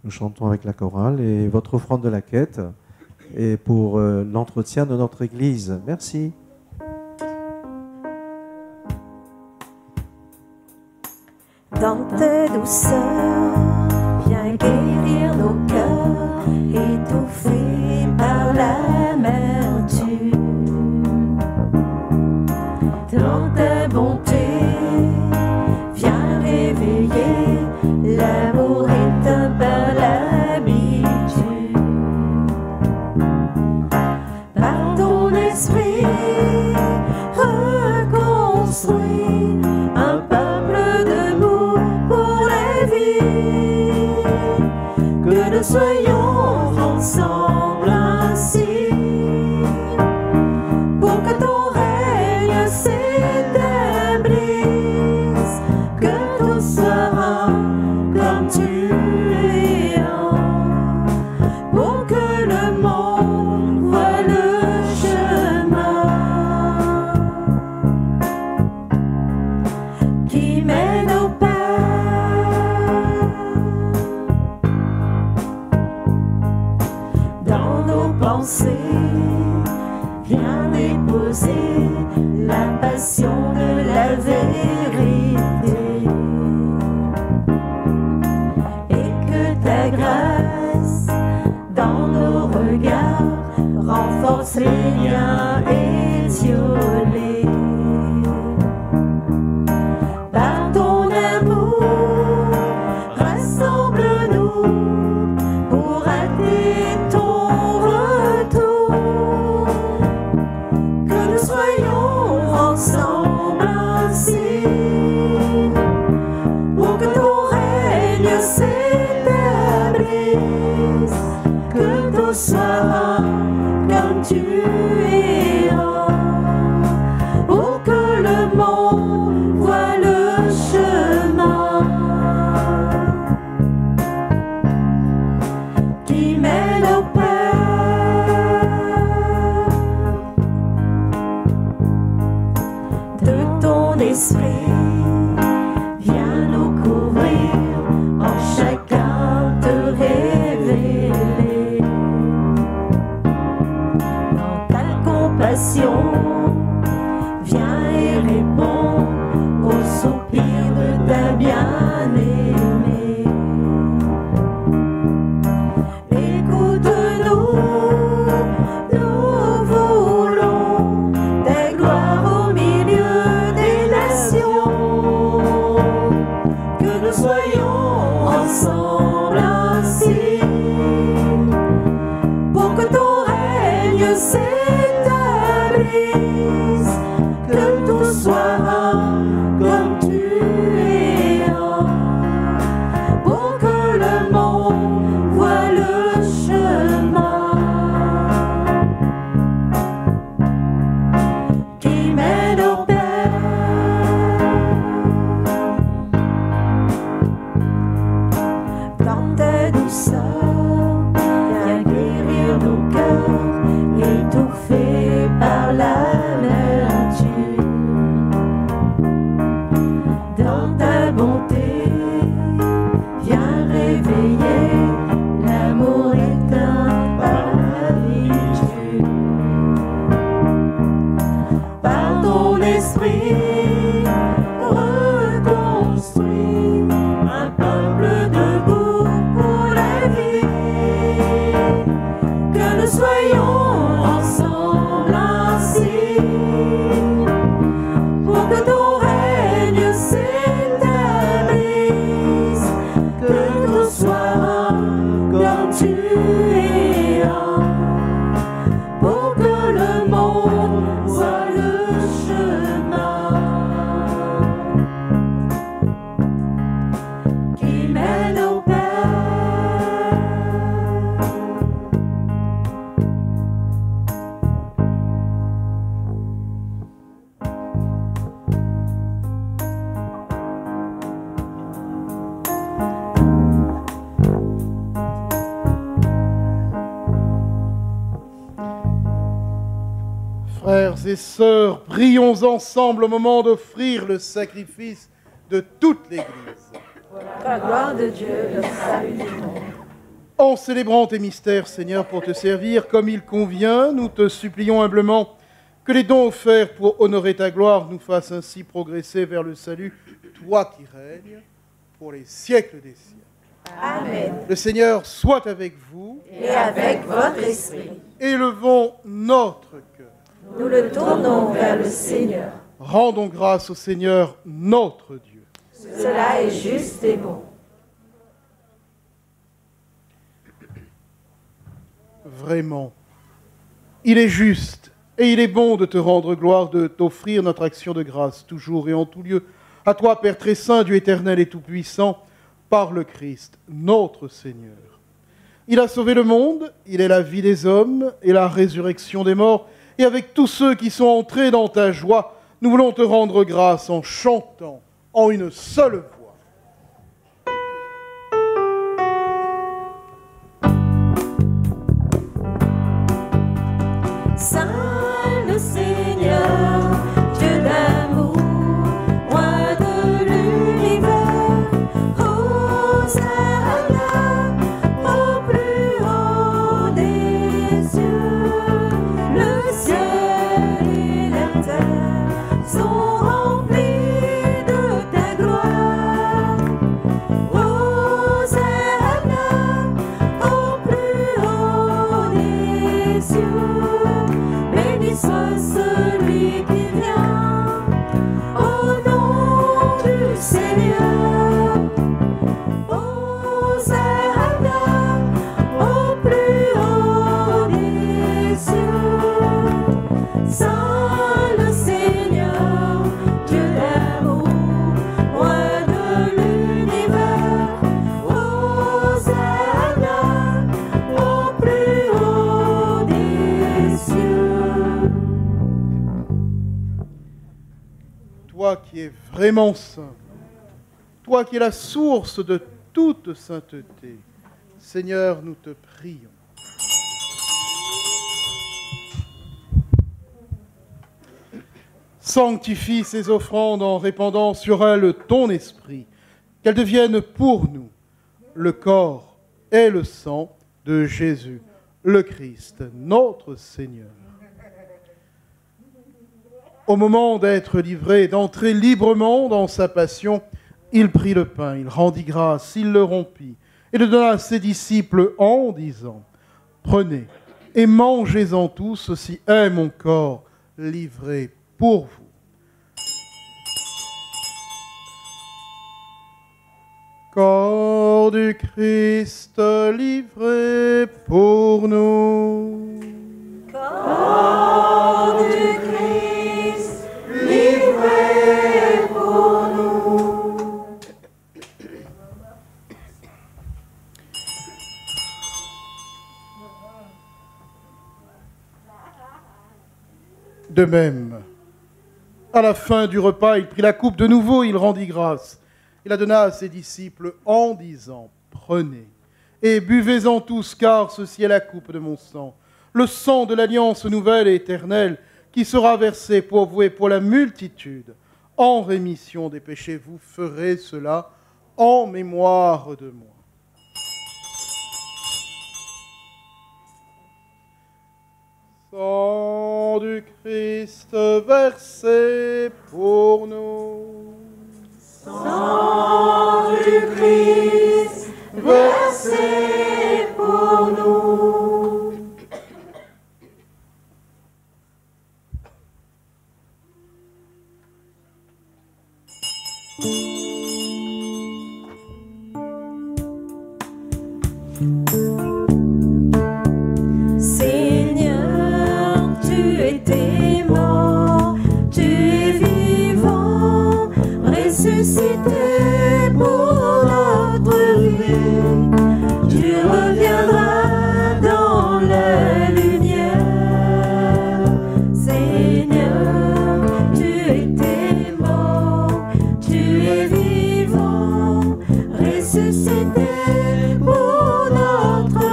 Nous chantons avec la chorale et votre offrande de la quête et pour l'entretien de notre Église. Merci. Dans ta douceur, viens guérir nos cœurs, étouffés par l'amertume. Dans ta bonté, viens réveiller l'amour éteint par l'habitude. Par ton esprit, reconstruis un peuple debout pour la vie. Que nous soyons ensemble ainsi, pour que ton règne s'établisse, que tout soit comme tu es un, pour que le monde voie le chemin qui mène au Père. Dans nos pensées, viens déposer la passion de la vérité, et que ta grâce dans nos regards renforce les liens étiolés. Par ton amour, rassemble-nous pour hâter ton retour. Que nous soyons ensemble ainsi, pour que ton règne s'établisse, que tout soit comme tu es un, pour que le monde voie le chemin qui mène au Père. De ton esprit, viens nous couvrir, en chacun te révéler. Dans ta compassion, viens et réponds au soupir de ta bien-aimée. Écoute-nous, nous voulons ta gloire au milieu des nations. Que nous soyons ensemble ainsi, pour que ton règne s'établisse, que tout soit comme tu es un, pour que le monde voie le chemin qui mène au Père. Dans ta douceur, viens guérir nos cœurs, étouffés par l'amertume. Dans ta bonté, viens réveiller l'amour éteint par l'habitude. Par ton esprit, reconstruis un peuple debout frères et sœurs, prions ensemble au moment d'offrir le sacrifice de toute l'Église. Pour la gloire de Dieu, le salut du monde. En célébrant tes mystères, Seigneur, pour te servir comme il convient, nous te supplions humblement que les dons offerts pour honorer ta gloire nous fassent ainsi progresser vers le salut, toi qui règnes pour les siècles des siècles. Amen. Le Seigneur soit avec vous. Et avec votre esprit. Élevons notre cœur. Nous le tournons vers le Seigneur. Rendons grâce au Seigneur, notre Dieu. Cela est juste et bon. Vraiment, il est juste et il est bon de te rendre gloire, de t'offrir notre action de grâce, toujours et en tout lieu. À toi, Père très saint, Dieu éternel et tout-puissant, par le Christ, notre Seigneur. Il a sauvé le monde, il est la vie des hommes et la résurrection des morts. Et avec tous ceux qui sont entrés dans ta joie, nous voulons te rendre grâce en chantant en une seule voix. Saint le Seigneur, Dieu d'amour, roi de l'univers, Hosanna au plus haut des cieux. Le ciel et la terre sont remplis de ta gloire. Hosanna au plus haut des cieux. Béni soit celui qui vient au nom du Seigneur. Hosanna au plus haut des cieux. Saint le Seigneur, Dieu d'amour, roi de l'univers. Hosanna au plus haut des cieux. Toi qui es vraiment saint, toi qui es la source de toute sainteté, Seigneur, nous te prions. Sanctifie ces offrandes en répandant sur elles ton esprit, qu'elles deviennent pour nous le corps et le sang de Jésus, le Christ, notre Seigneur. Au moment d'être livré, d'entrer librement dans sa passion, il prit le pain, il rendit grâce, il le rompit, et le donna à ses disciples en disant : Prenez et mangez-en tous, ceci est mon corps livré pour vous. Corps du Christ livré pour nous. Corps du Christ livré pour nous. De même, à la fin du repas, il prit la coupe de nouveau, il rendit grâce. Il la donna à ses disciples en disant : Prenez et buvez-en tous, car ceci est la coupe de mon sang, le sang de l'alliance nouvelle et éternelle, qui sera versé pour vous et pour la multitude, en rémission des péchés. Vous ferez cela en mémoire de moi. Sang du Christ versé pour nous. Sang du Christ versé pour nous. Seigneur, tu étais mort, tu es vivant, ressuscité pour notre vie. Tu reviendras dans la lumière. Seigneur, tu étais mort, tu es vivant, ressuscité pour notre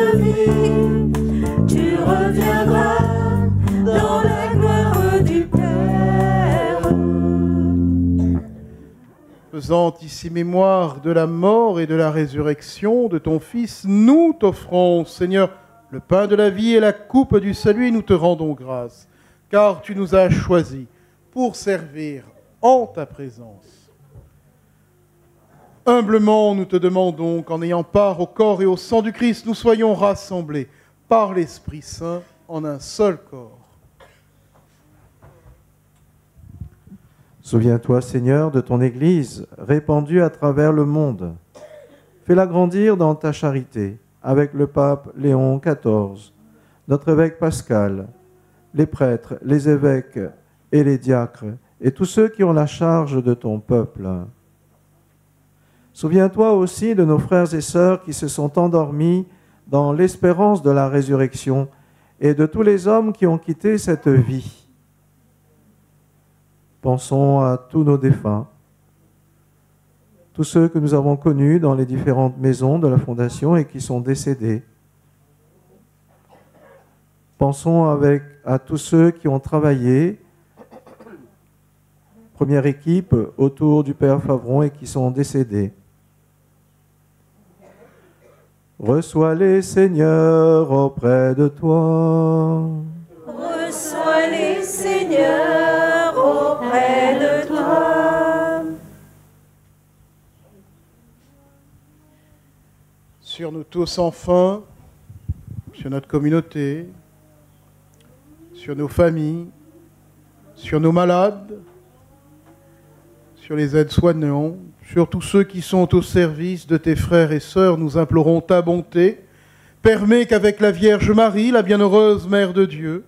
faisant ici mémoire de la mort et de la résurrection de ton Fils, nous t'offrons, Seigneur, le pain de la vie et la coupe du salut, et nous te rendons grâce, car tu nous as choisis pour servir en ta présence. Humblement, nous te demandons qu'en ayant part au corps et au sang du Christ, nous soyons rassemblés par l'Esprit Saint en un seul corps. Souviens-toi, Seigneur, de ton Église répandue à travers le monde. Fais-la grandir dans ta charité, avec le pape Léon XIV, notre évêque Pascal, les prêtres, les évêques et les diacres, et tous ceux qui ont la charge de ton peuple. Souviens-toi aussi de nos frères et sœurs qui se sont endormis dans l'espérance de la résurrection, et de tous les hommes qui ont quitté cette vie. Pensons à tous nos défunts, tous ceux que nous avons connus dans les différentes maisons de la Fondation et qui sont décédés. Pensons à tous ceux qui ont travaillé, première équipe, autour du Père Favron et qui sont décédés. Reçois-les, Seigneur, auprès de toi. Reçois-les, Seigneur, auprès de toi. Sur nous tous enfin, sur notre communauté, sur nos familles, sur nos malades, sur les aides-soignants, sur tous ceux qui sont au service de tes frères et sœurs, nous implorons ta bonté. Permets qu'avec la Vierge Marie, la bienheureuse Mère de Dieu,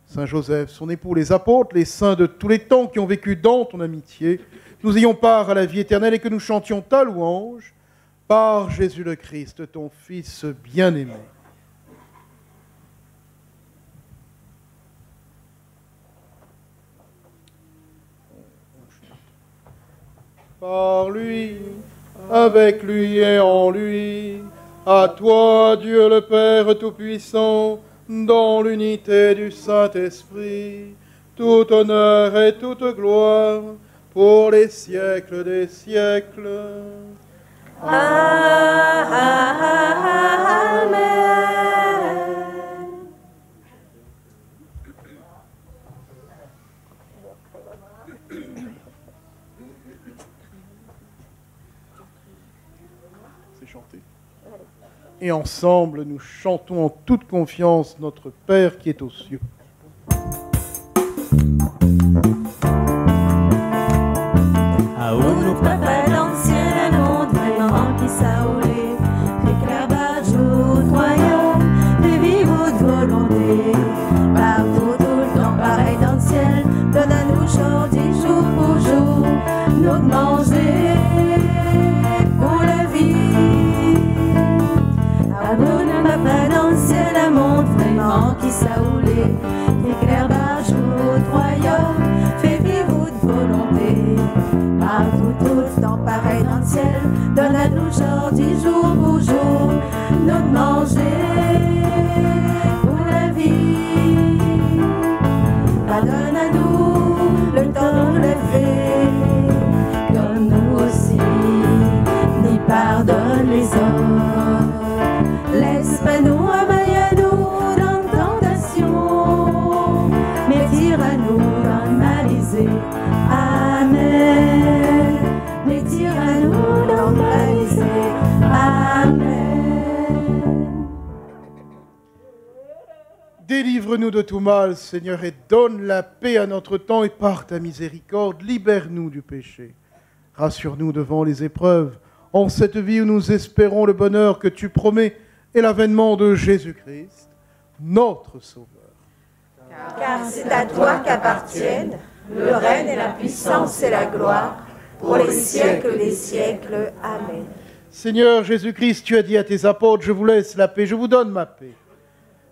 Saint Joseph, son époux, les apôtres, les saints de tous les temps qui ont vécu dans ton amitié, nous ayons part à la vie éternelle et que nous chantions ta louange par Jésus le Christ, ton Fils bien-aimé. Par lui, avec lui et en lui, à toi, Dieu le Père Tout-Puissant, dans l'unité du Saint-Esprit, tout honneur et toute gloire pour les siècles des siècles. Amen. Et ensemble, nous chantons en toute confiance notre Père qui est aux cieux. Notre Papa dans le ciel, un monde vraiment qui s'aoulait. Éclairage au royaume, de vivre de volonté. Partout, tout le temps, pareil dans le ciel. Donne à nous aujourd'hui, jour pour jour, nous de manger pour la vie. Notre Papa dans le ciel, un monde vraiment qui s'aoulait. Éclairage au royaume, fait vivre de volonté. Partout, tout le temps, pareil dans le ciel. Donne à nous aujourd'hui, jour pour jour, notre manger pour la vie. Pardonne à nous le temps levé, comme nous aussi, ni pardonne les autres. Laisse pas nous availler à nous dans la tentation, mais tire à nous dans le malaisé. Amen. Mais tire à nous dans le malaisé. Amen. Délivre-nous de tout mal, Seigneur, et donne la paix à notre temps, et par ta miséricorde, libère-nous du péché. Rassure-nous devant les épreuves, en cette vie où nous espérons le bonheur que tu promets et l'avènement de Jésus-Christ, notre Sauveur. Car c'est à toi qu'appartiennent le règne et la puissance et la gloire pour les siècles des siècles. Amen. Seigneur Jésus-Christ, tu as dit à tes apôtres, je vous laisse la paix, je vous donne ma paix.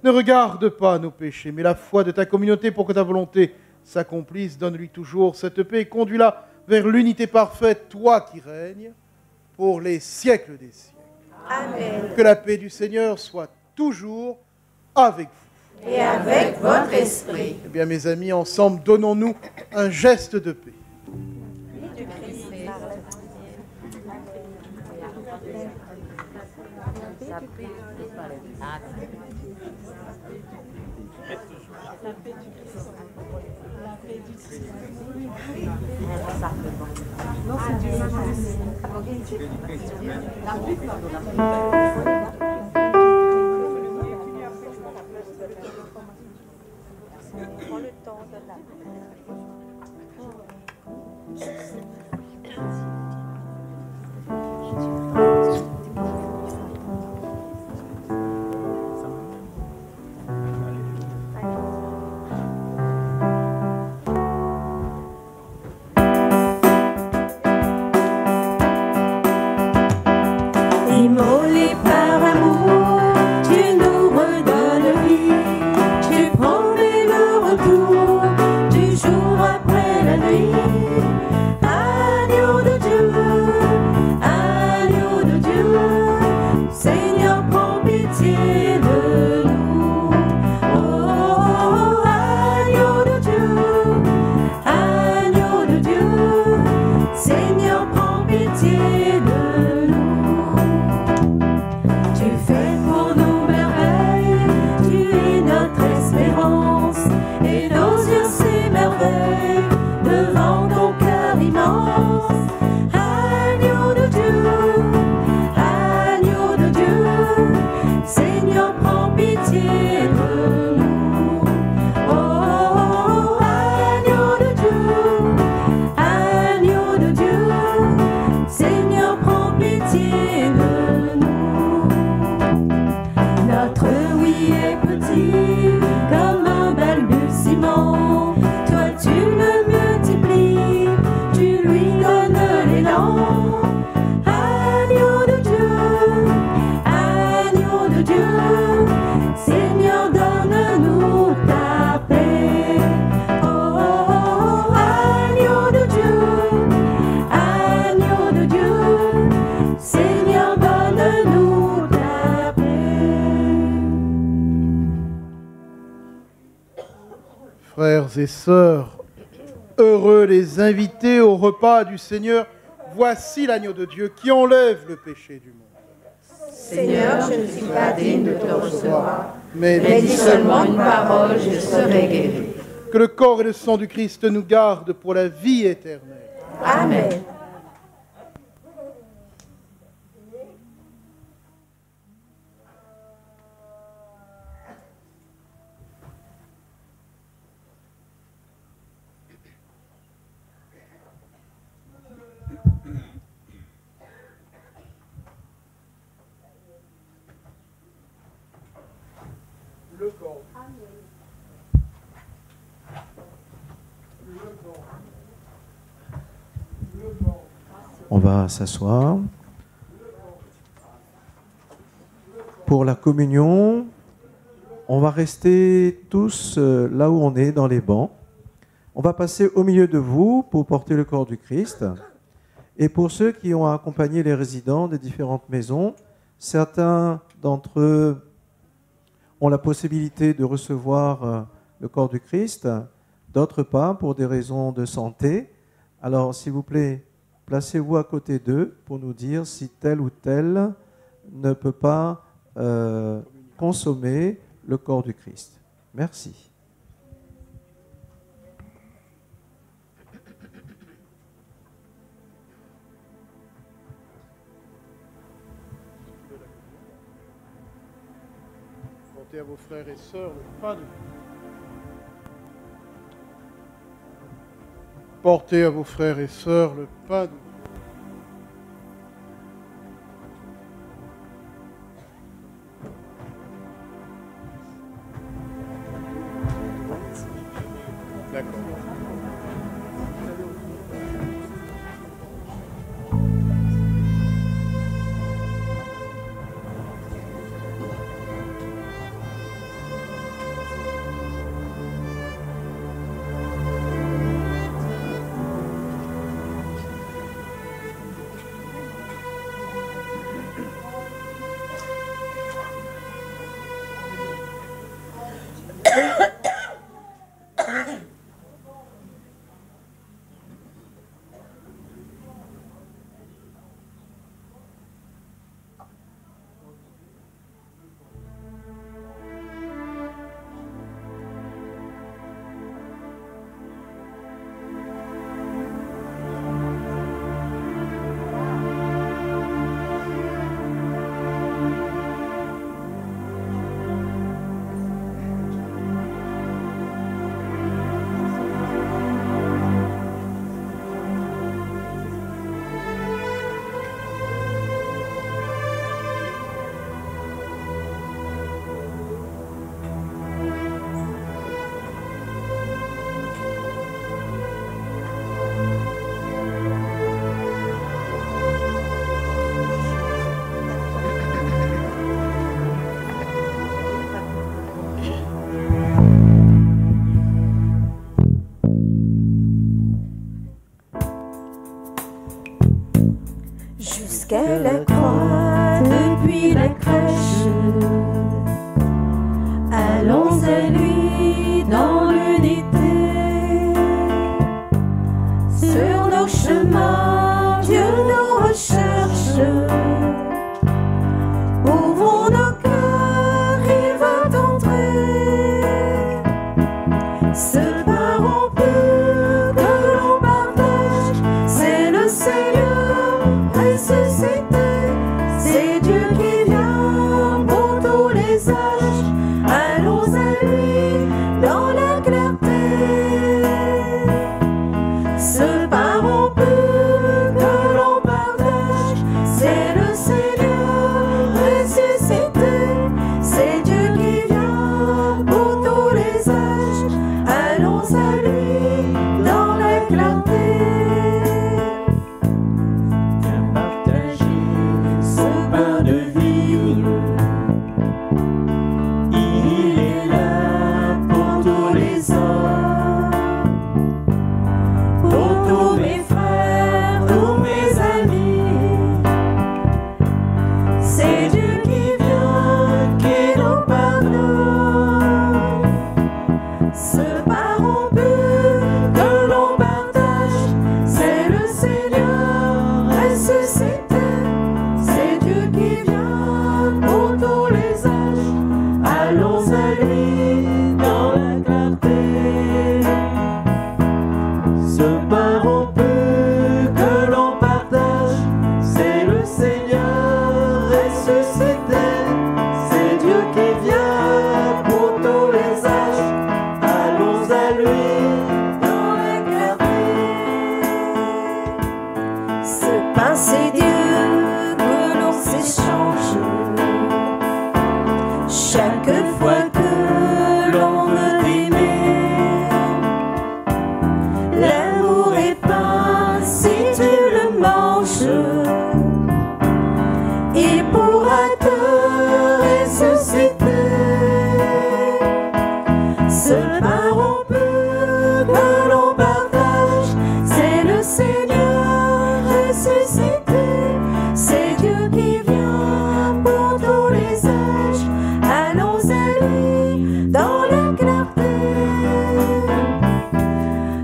Ne regarde pas nos péchés, mais la foi de ta communauté pour que ta volonté s'accomplisse. Donne-lui toujours cette paix et conduis-la vers l'unité parfaite, toi qui règnes pour les siècles des siècles. Amen. Que la paix du Seigneur soit toujours avec vous. Et avec votre esprit. Eh bien, mes amis, ensemble, donnons-nous un geste de paix. Immolé par amour, tu nous redonnes vie. Tu promets le retour du jour après la nuit. Agneau de Dieu, Seigneur, prends pitié de nous. Oh, agneau de Dieu, Seigneur, prends pitié de nous. Tu fais pour nous merveilles, tu es notre espérance, et nos yeux s'émerveillent devant ton cœur immense. Agneau de Dieu, Seigneur, prends pitié de nous. Oh, agneau de Dieu, Seigneur, prends pitié de nous. Notre oui est petit comme un balbutiement. Toi tu le multiplies, tu lui donnes l'élan. Agneau de Dieu, Seigneur, donne-nous ta paix. Oh, agneau de Dieu, Seigneur, donne-nous ta paix. Frères et sœurs, heureux les invités au repas du Seigneur. Voici l'agneau de Dieu qui enlève le péché du monde. Seigneur, je ne suis pas digne de te recevoir, mais dis seulement une parole, je serai guéri. Que le corps et le sang du Christ nous gardent pour la vie éternelle. Amen. Le corps. On va s'asseoir. Pour la communion, on va rester tous là où on est, dans les bancs. On va passer au milieu de vous pour porter le corps du Christ. Et pour ceux qui ont accompagné les résidents des différentes maisons, certains d'entre eux ont la possibilité de recevoir le corps du Christ, d'autres pas pour des raisons de santé. Alors, s'il vous plaît, placez-vous à côté d'eux pour nous dire si tel ou tel ne peut pas consommer le corps du Christ. Merci. Portez à vos frères et sœurs le pain de vie. Portez à vos frères et sœurs le pain de vie. D'accord. et lui dans l'unité. Sur nos chemins, Dieu nous recherche. Ouvrons nos cœurs, il veut entrer. Ce parent peu que l'on partage, c'est le Seigneur ressuscité. C'est Dieu qui vient pour tous les âges. Allons à lui dans la clarté. Ce parent peu que l'on partage, c'est le Seigneur ressuscité. C'est Dieu qui vient pour tous les âges. Allons à lui dans la clarté. Viens partager son pain de vie. Il est là pour tous les hommes, pour tous mes frères, tous mes amis. C'est Dieu qui vient, qui nous pardonne. Ce parent peu que l'on partage, c'est le Seigneur ressuscité. C'est Dieu qui vient pour tous les âges. Allons à lui dans la clarté. Ce parent peu que l'on partage, c'est le Seigneur ressuscité. C'est Dieu qui vient pour tous les âges. Allons à lui dans la clarté. Ce pain, c'est Dieu que l'on s'échange. Chaque fois que l'on veut aimer, l'amour est peint si tu le manges. Il pourra te ressusciter. Ce parent peu que l'on partage, c'est le Seigneur ressuscité. C'est Dieu qui vient pour tous les âges. Allons à lui dans la clarté.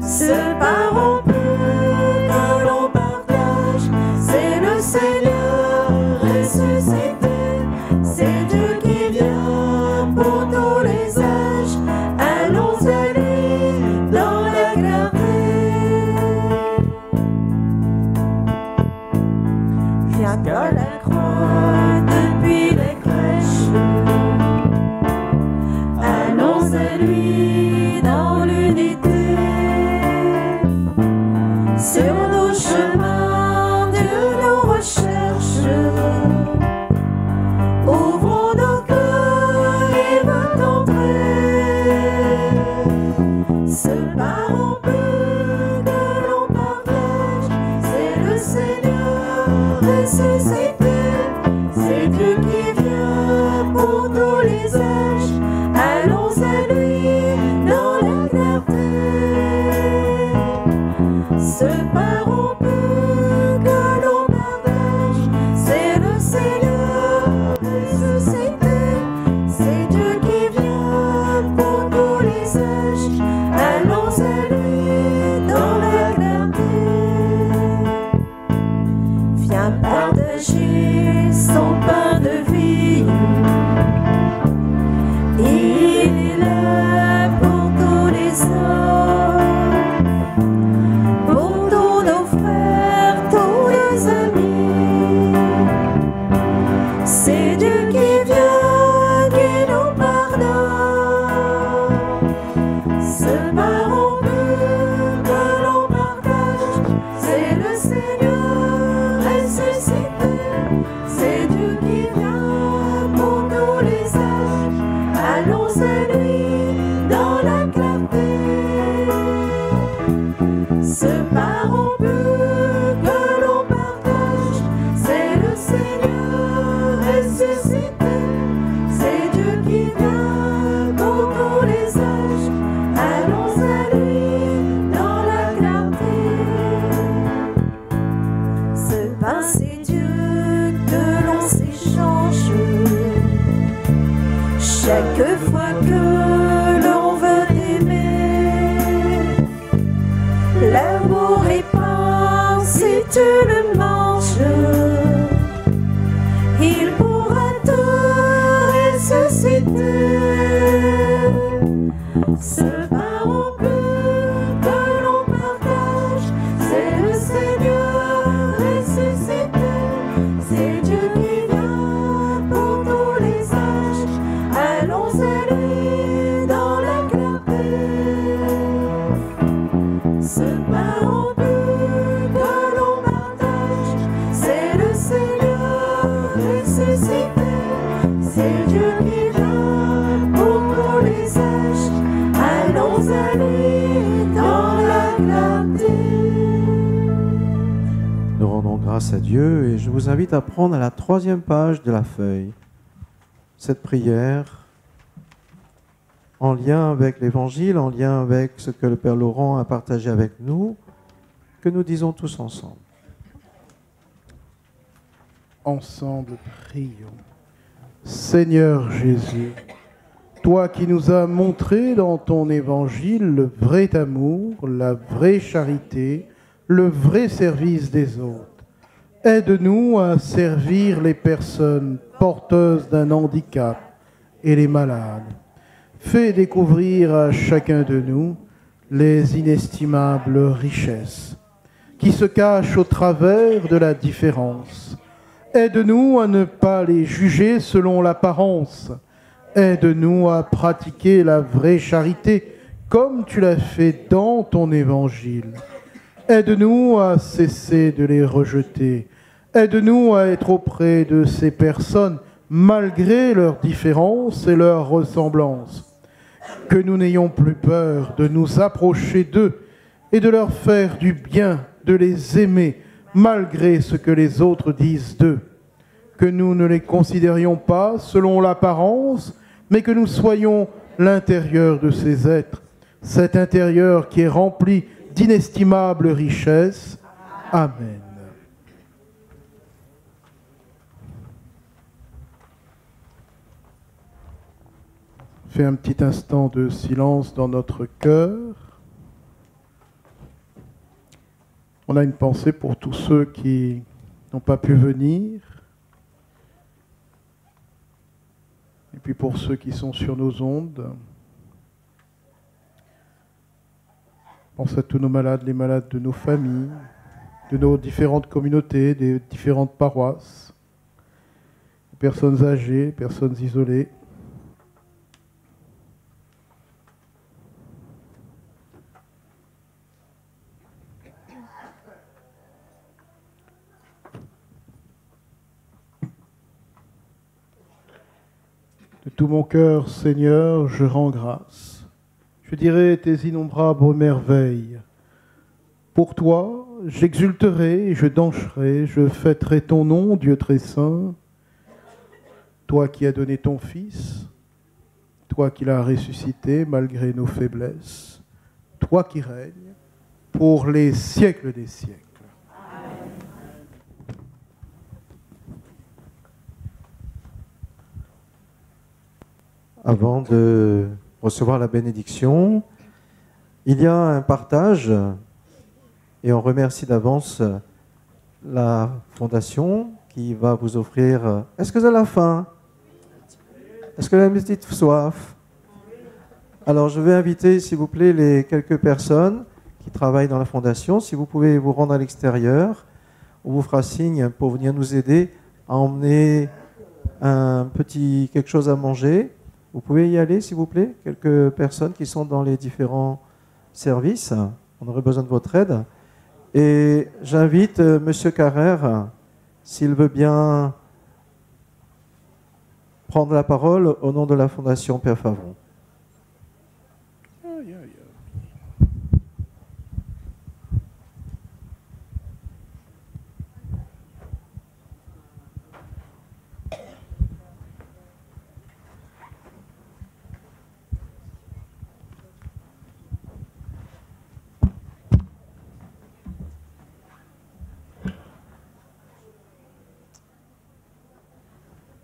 Ce parent peu que l'on partage, c'est le Seigneur ressuscité. C'est Dieu qui vient pour tous les âges. Allons à lui dans la clarté. Viens dans la croix depuis les crèches. Allons à lui dans l'unité. Sur nos chemins, Dieu nous recherche. Ouvrons nos cœurs, il veut entrer. Ce parent peu que l'on partage, c'est le Seigneur ressuscité. C'est Dieu qui vient pour tous les âges. Allons à lui dans la clarté. Ce parent peu que l'on partage, c'est le Seigneur ressuscité. C'est Dieu qui vient pour tous les âges. Allons à lui dans la clarté. Viens partager son pain de vie. Il est là pour tous les hommes, pour tous nos frères, tous nos amis. C'est Dieu qui vient, qui nous pardonne. Ce parent peu que l'on partage, c'est le Seigneur ressuscité. C'est Dieu qui vient pour tous les âges. Allons à lui dans la clarté. Ce parent peu que l'on partage, c'est le Seigneur ressuscité. C'est Dieu qui vient pour tous les âges. Allons à lui dans la clarté. Ce pain, c'est Dieu que l'on s'échange. Chaque fois que tu le manges, il pourra te ressusciter. Ce pain rompu que l'on partage, c'est le Seigneur ressuscité. C'est Dieu qui vient pour tous les âges. Allons à lui dans la clarté. Ce pain rompu que l'on partage, c'est le Seigneur ressuscité. C'est Dieu qui vient pour tous les âges. Allons à lui dans la clarté. Nous rendons grâce à Dieu et je vous invite à prendre à la 3e page de la feuille cette prière en lien avec l'Évangile, en lien avec ce que le Père Laurent a partagé avec nous, que nous disons tous ensemble. Ensemble, prions. Seigneur Jésus, toi qui nous as montré dans ton Évangile le vrai amour, la vraie charité, le vrai service des autres, aide-nous à servir les personnes porteuses d'un handicap et les malades. Fais découvrir à chacun de nous les inestimables richesses qui se cachent au travers de la différence. Aide-nous à ne pas les juger selon l'apparence. Aide-nous à pratiquer la vraie charité comme tu l'as fait dans ton Évangile. Aide-nous à cesser de les rejeter. Aide-nous à être auprès de ces personnes malgré leurs différences et leurs ressemblances. Que nous n'ayons plus peur de nous approcher d'eux et de leur faire du bien, de les aimer malgré ce que les autres disent d'eux. Que nous ne les considérions pas selon l'apparence, mais que nous soyons l'intérieur de ces êtres, cet intérieur qui est rempli d'inestimables richesses. Amen. Fais un petit instant de silence dans notre cœur. On a une pensée pour tous ceux qui n'ont pas pu venir. Et puis pour ceux qui sont sur nos ondes. Pense à tous nos malades, les malades de nos familles, de nos différentes communautés, des différentes paroisses, les personnes âgées, les personnes isolées. De tout mon cœur, Seigneur, je rends grâce. Je dirai tes innombrables merveilles. Pour toi, j'exulterai, je danserai, je fêterai ton nom, Dieu très saint. Toi qui as donné ton Fils, toi qui l'as ressuscité malgré nos faiblesses, toi qui règnes pour les siècles des siècles. Avant de recevoir la bénédiction, il y a un partage et on remercie d'avance la Fondation qui va vous offrir... Est-ce que vous avez la faim? Est-ce que vous avez une petite soif? Alors je vais inviter, s'il vous plaît, les quelques personnes qui travaillent dans la Fondation. Si vous pouvez vous rendre à l'extérieur, on vous fera signe pour venir nous aider à emmener quelque chose à manger. Vous pouvez y aller, s'il vous plaît, quelques personnes qui sont dans les différents services. On aurait besoin de votre aide. Et j'invite M. Carrère, s'il veut bien prendre la parole au nom de la Fondation Père Favron.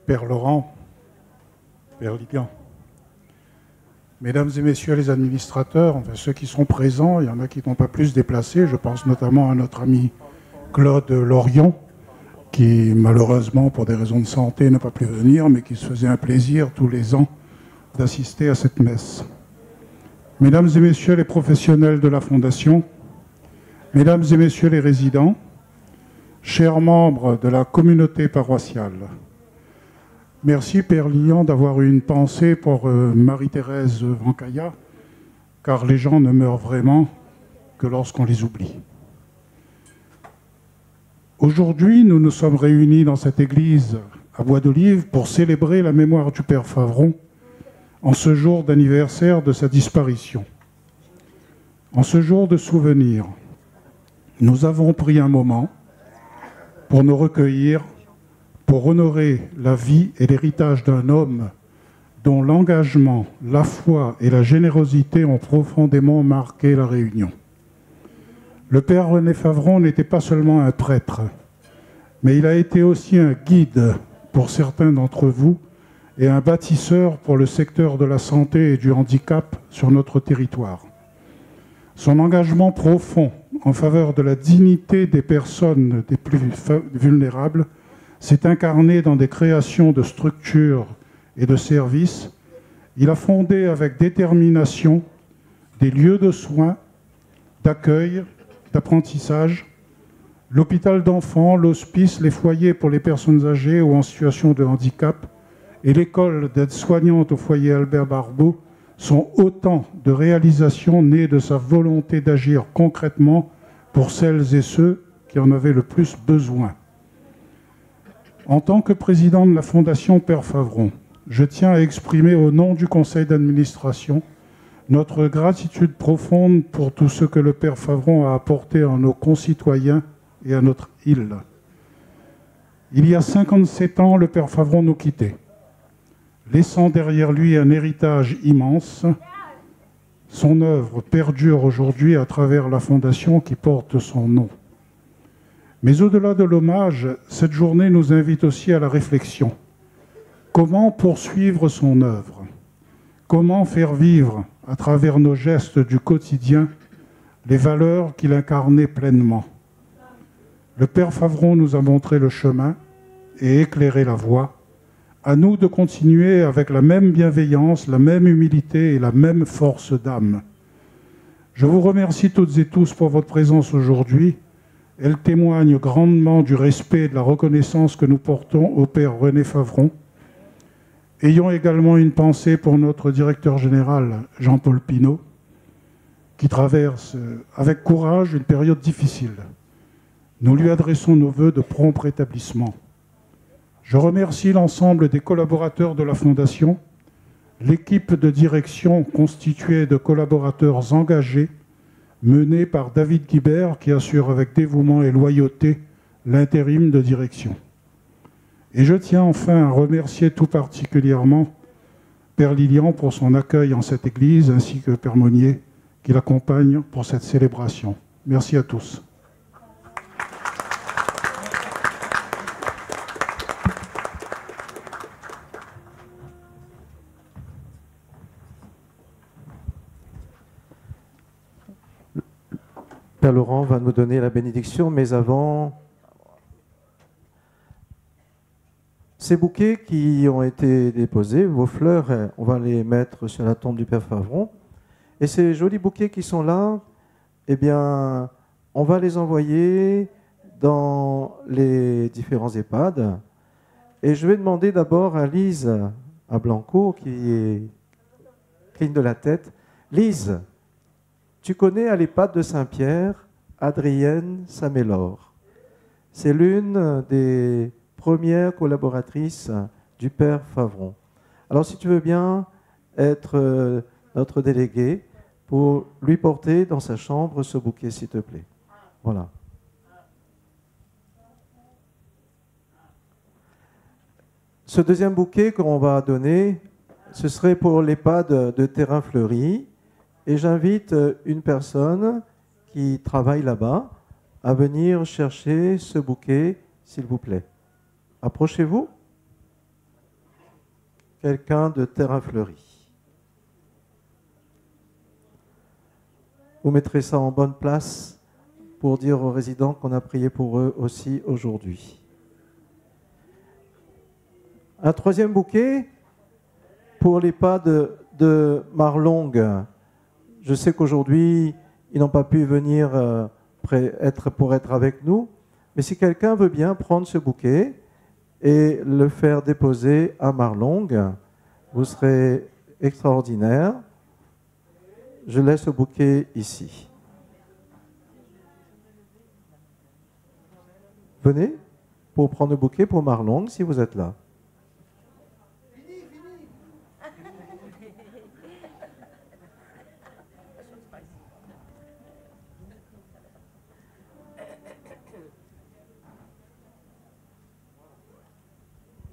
Père Laurent, Père Liguan, Mesdames et Messieurs les administrateurs, enfin ceux qui sont présents, il y en a qui n'ont pas pu se déplacer, je pense notamment à notre ami Claude Lorion, qui malheureusement, pour des raisons de santé, n'a pas pu venir, mais qui se faisait un plaisir tous les ans d'assister à cette messe. Mesdames et messieurs les professionnels de la Fondation, mesdames et messieurs les résidents, chers membres de la communauté paroissiale, merci Père Lilian d'avoir eu une pensée pour Marie-Thérèse Vancaya, car les gens ne meurent vraiment que lorsqu'on les oublie. Aujourd'hui, nous nous sommes réunis dans cette église à Bois d'Olive pour célébrer la mémoire du Père Favron en ce jour d'anniversaire de sa disparition. En ce jour de souvenir, nous avons pris un moment pour nous recueillir, pour honorer la vie et l'héritage d'un homme dont l'engagement, la foi et la générosité ont profondément marqué la Réunion. Le Père René Favron n'était pas seulement un prêtre, mais il a été aussi un guide pour certains d'entre vous et un bâtisseur pour le secteur de la santé et du handicap sur notre territoire. Son engagement profond en faveur de la dignité des personnes les plus vulnérables s'est incarné dans des créations de structures et de services. Il a fondé avec détermination des lieux de soins, d'accueil, d'apprentissage, l'hôpital d'enfants, l'hospice, les foyers pour les personnes âgées ou en situation de handicap et l'école d'aide-soignante au foyer Albert Barbeau sont autant de réalisations nées de sa volonté d'agir concrètement pour celles et ceux qui en avaient le plus besoin. En tant que président de la Fondation Père Favron, je tiens à exprimer au nom du conseil d'administration notre gratitude profonde pour tout ce que le Père Favron a apporté à nos concitoyens et à notre île. Il y a 57 ans, le Père Favron nous quittait, laissant derrière lui un héritage immense. Son œuvre perdure aujourd'hui à travers la fondation qui porte son nom. Mais au-delà de l'hommage, cette journée nous invite aussi à la réflexion. Comment poursuivre son œuvre? Comment faire vivre, à travers nos gestes du quotidien, les valeurs qu'il incarnait pleinement? Le Père Favron nous a montré le chemin et éclairé la voie. À nous de continuer avec la même bienveillance, la même humilité et la même force d'âme. Je vous remercie toutes et tous pour votre présence aujourd'hui. Elle témoigne grandement du respect et de la reconnaissance que nous portons au Père René Favron. Ayons également une pensée pour notre directeur général, Jean-Paul Pinault, qui traverse avec courage une période difficile. Nous lui adressons nos vœux de prompt rétablissement. Je remercie l'ensemble des collaborateurs de la Fondation, l'équipe de direction constituée de collaborateurs engagés, menée par David Guibert, qui assure avec dévouement et loyauté l'intérim de direction. Et je tiens enfin à remercier tout particulièrement Père Lilian pour son accueil en cette église, ainsi que Père Monnier, qui l'accompagne pour cette célébration. Merci à tous. Père Laurent va nous donner la bénédiction, mais avant, ces bouquets qui ont été déposés, vos fleurs, on va les mettre sur la tombe du Père Favron. Et ces jolis bouquets qui sont là, eh bien, on va les envoyer dans les différents EHPAD. Et je vais demander d'abord à Lise, à Blanco, qui cligne de la tête. Lise, tu connais à l'EHPAD de Saint-Pierre Adrienne Samélor. C'est l'une des premières collaboratrices du Père Favron. Alors si tu veux bien être notre délégué pour lui porter dans sa chambre ce bouquet, s'il te plaît. Voilà. Ce deuxième bouquet qu'on va donner, ce serait pour l'EHPAD de Terrain Fleuri. Et j'invite une personne qui travaille là-bas à venir chercher ce bouquet, s'il vous plaît. Approchez-vous. Quelqu'un de Terrain Fleuri. Vous mettrez ça en bonne place pour dire aux résidents qu'on a prié pour eux aussi aujourd'hui. Un troisième bouquet pour les pas de Marlong. Je sais qu'aujourd'hui, ils n'ont pas pu venir pour être avec nous, mais si quelqu'un veut bien prendre ce bouquet et le faire déposer à Marlong, vous serez extraordinaire. Je laisse le bouquet ici. Venez pour prendre le bouquet pour Marlong si vous êtes là.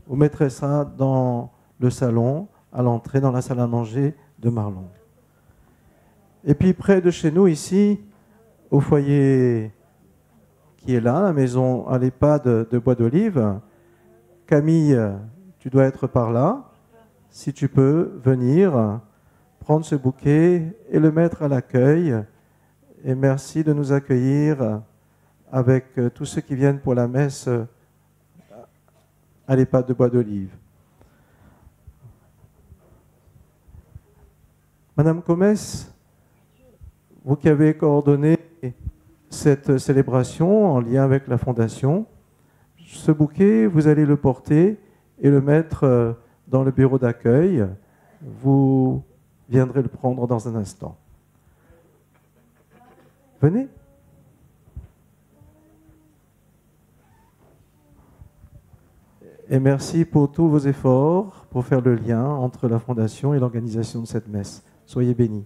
Vous mettrez ça dans le salon, à l'entrée, dans la salle à manger de Marlong. Et puis près de chez nous, ici, au foyer qui est là, la maison à l'EHPAD de Bois d'Olive, Camille, tu dois être par là. Si tu peux venir, prendre ce bouquet et le mettre à l'accueil. Et merci de nous accueillir avec tous ceux qui viennent pour la messe à l'EHPAD de Bois d'Olive. Madame Comès, vous qui avez coordonné cette célébration en lien avec la Fondation, ce bouquet, vous allez le porter et le mettre dans le bureau d'accueil. Vous viendrez le prendre dans un instant. Venez. Et merci pour tous vos efforts pour faire le lien entre la Fondation et l'organisation de cette messe. Soyez bénis.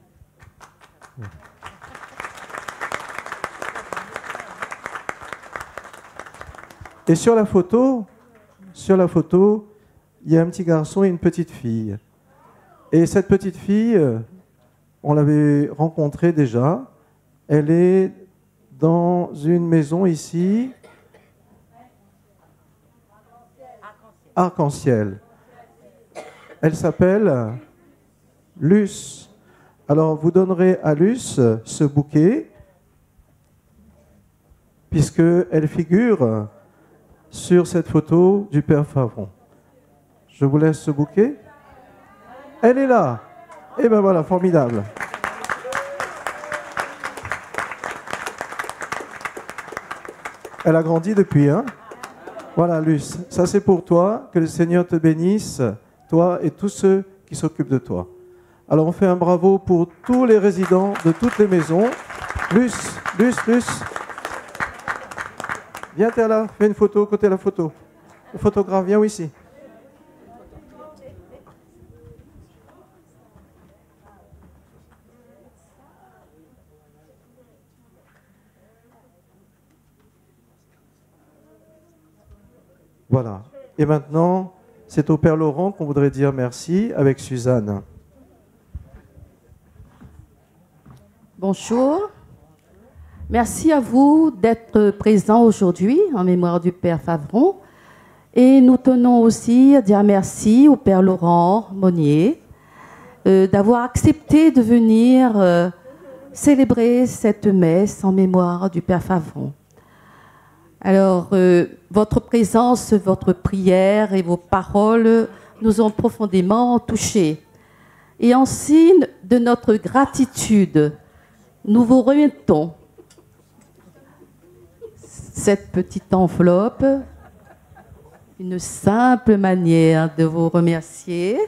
Et sur la photo, il y a un petit garçon et une petite fille. Et cette petite fille, on l'avait rencontrée déjà. Elle est dans une maison ici, Arc-en-Ciel. Elle s'appelle Luce. Alors, vous donnerez à Luce ce bouquet, puisqu'elle figure sur cette photo du Père Favron. Je vous laisse ce bouquet. Elle est là. Et ben voilà, formidable. Elle a grandi depuis, hein? Voilà, Luce, ça c'est pour toi. Que le Seigneur te bénisse, toi et tous ceux qui s'occupent de toi. Alors on fait un bravo pour tous les résidents de toutes les maisons. Luce. Viens, t'es là, fais une photo, côté la photo. Le photographe, viens ici. Voilà. Et maintenant, c'est au Père Laurent qu'on voudrait dire merci avec Suzanne. Bonjour. Merci à vous d'être présents aujourd'hui en mémoire du Père Favron. Et nous tenons aussi à dire merci au Père Laurent Monnier d'avoir accepté de venir célébrer cette messe en mémoire du Père Favron. Alors, votre présence, votre prière et vos paroles nous ont profondément touchés. Et en signe de notre gratitude, nous vous remettons cette petite enveloppe, une simple manière de vous remercier.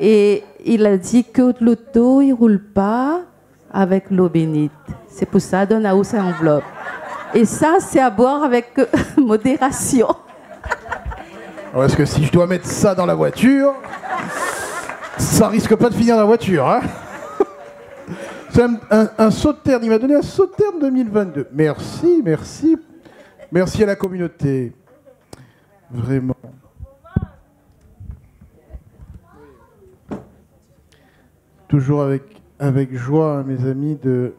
Et il a dit que l'auto, il ne roule pas avec l'eau bénite. C'est pour ça qu'on a aussi enveloppe. Et ça, c'est à boire avec modération. Parce que si je dois mettre ça dans la voiture, ça risque pas de finir dans la voiture, hein. C'est un Sauternes, il m'a donné un Sauternes 2022. Merci à la communauté. Vraiment. Toujours avec joie, hein, mes amis, de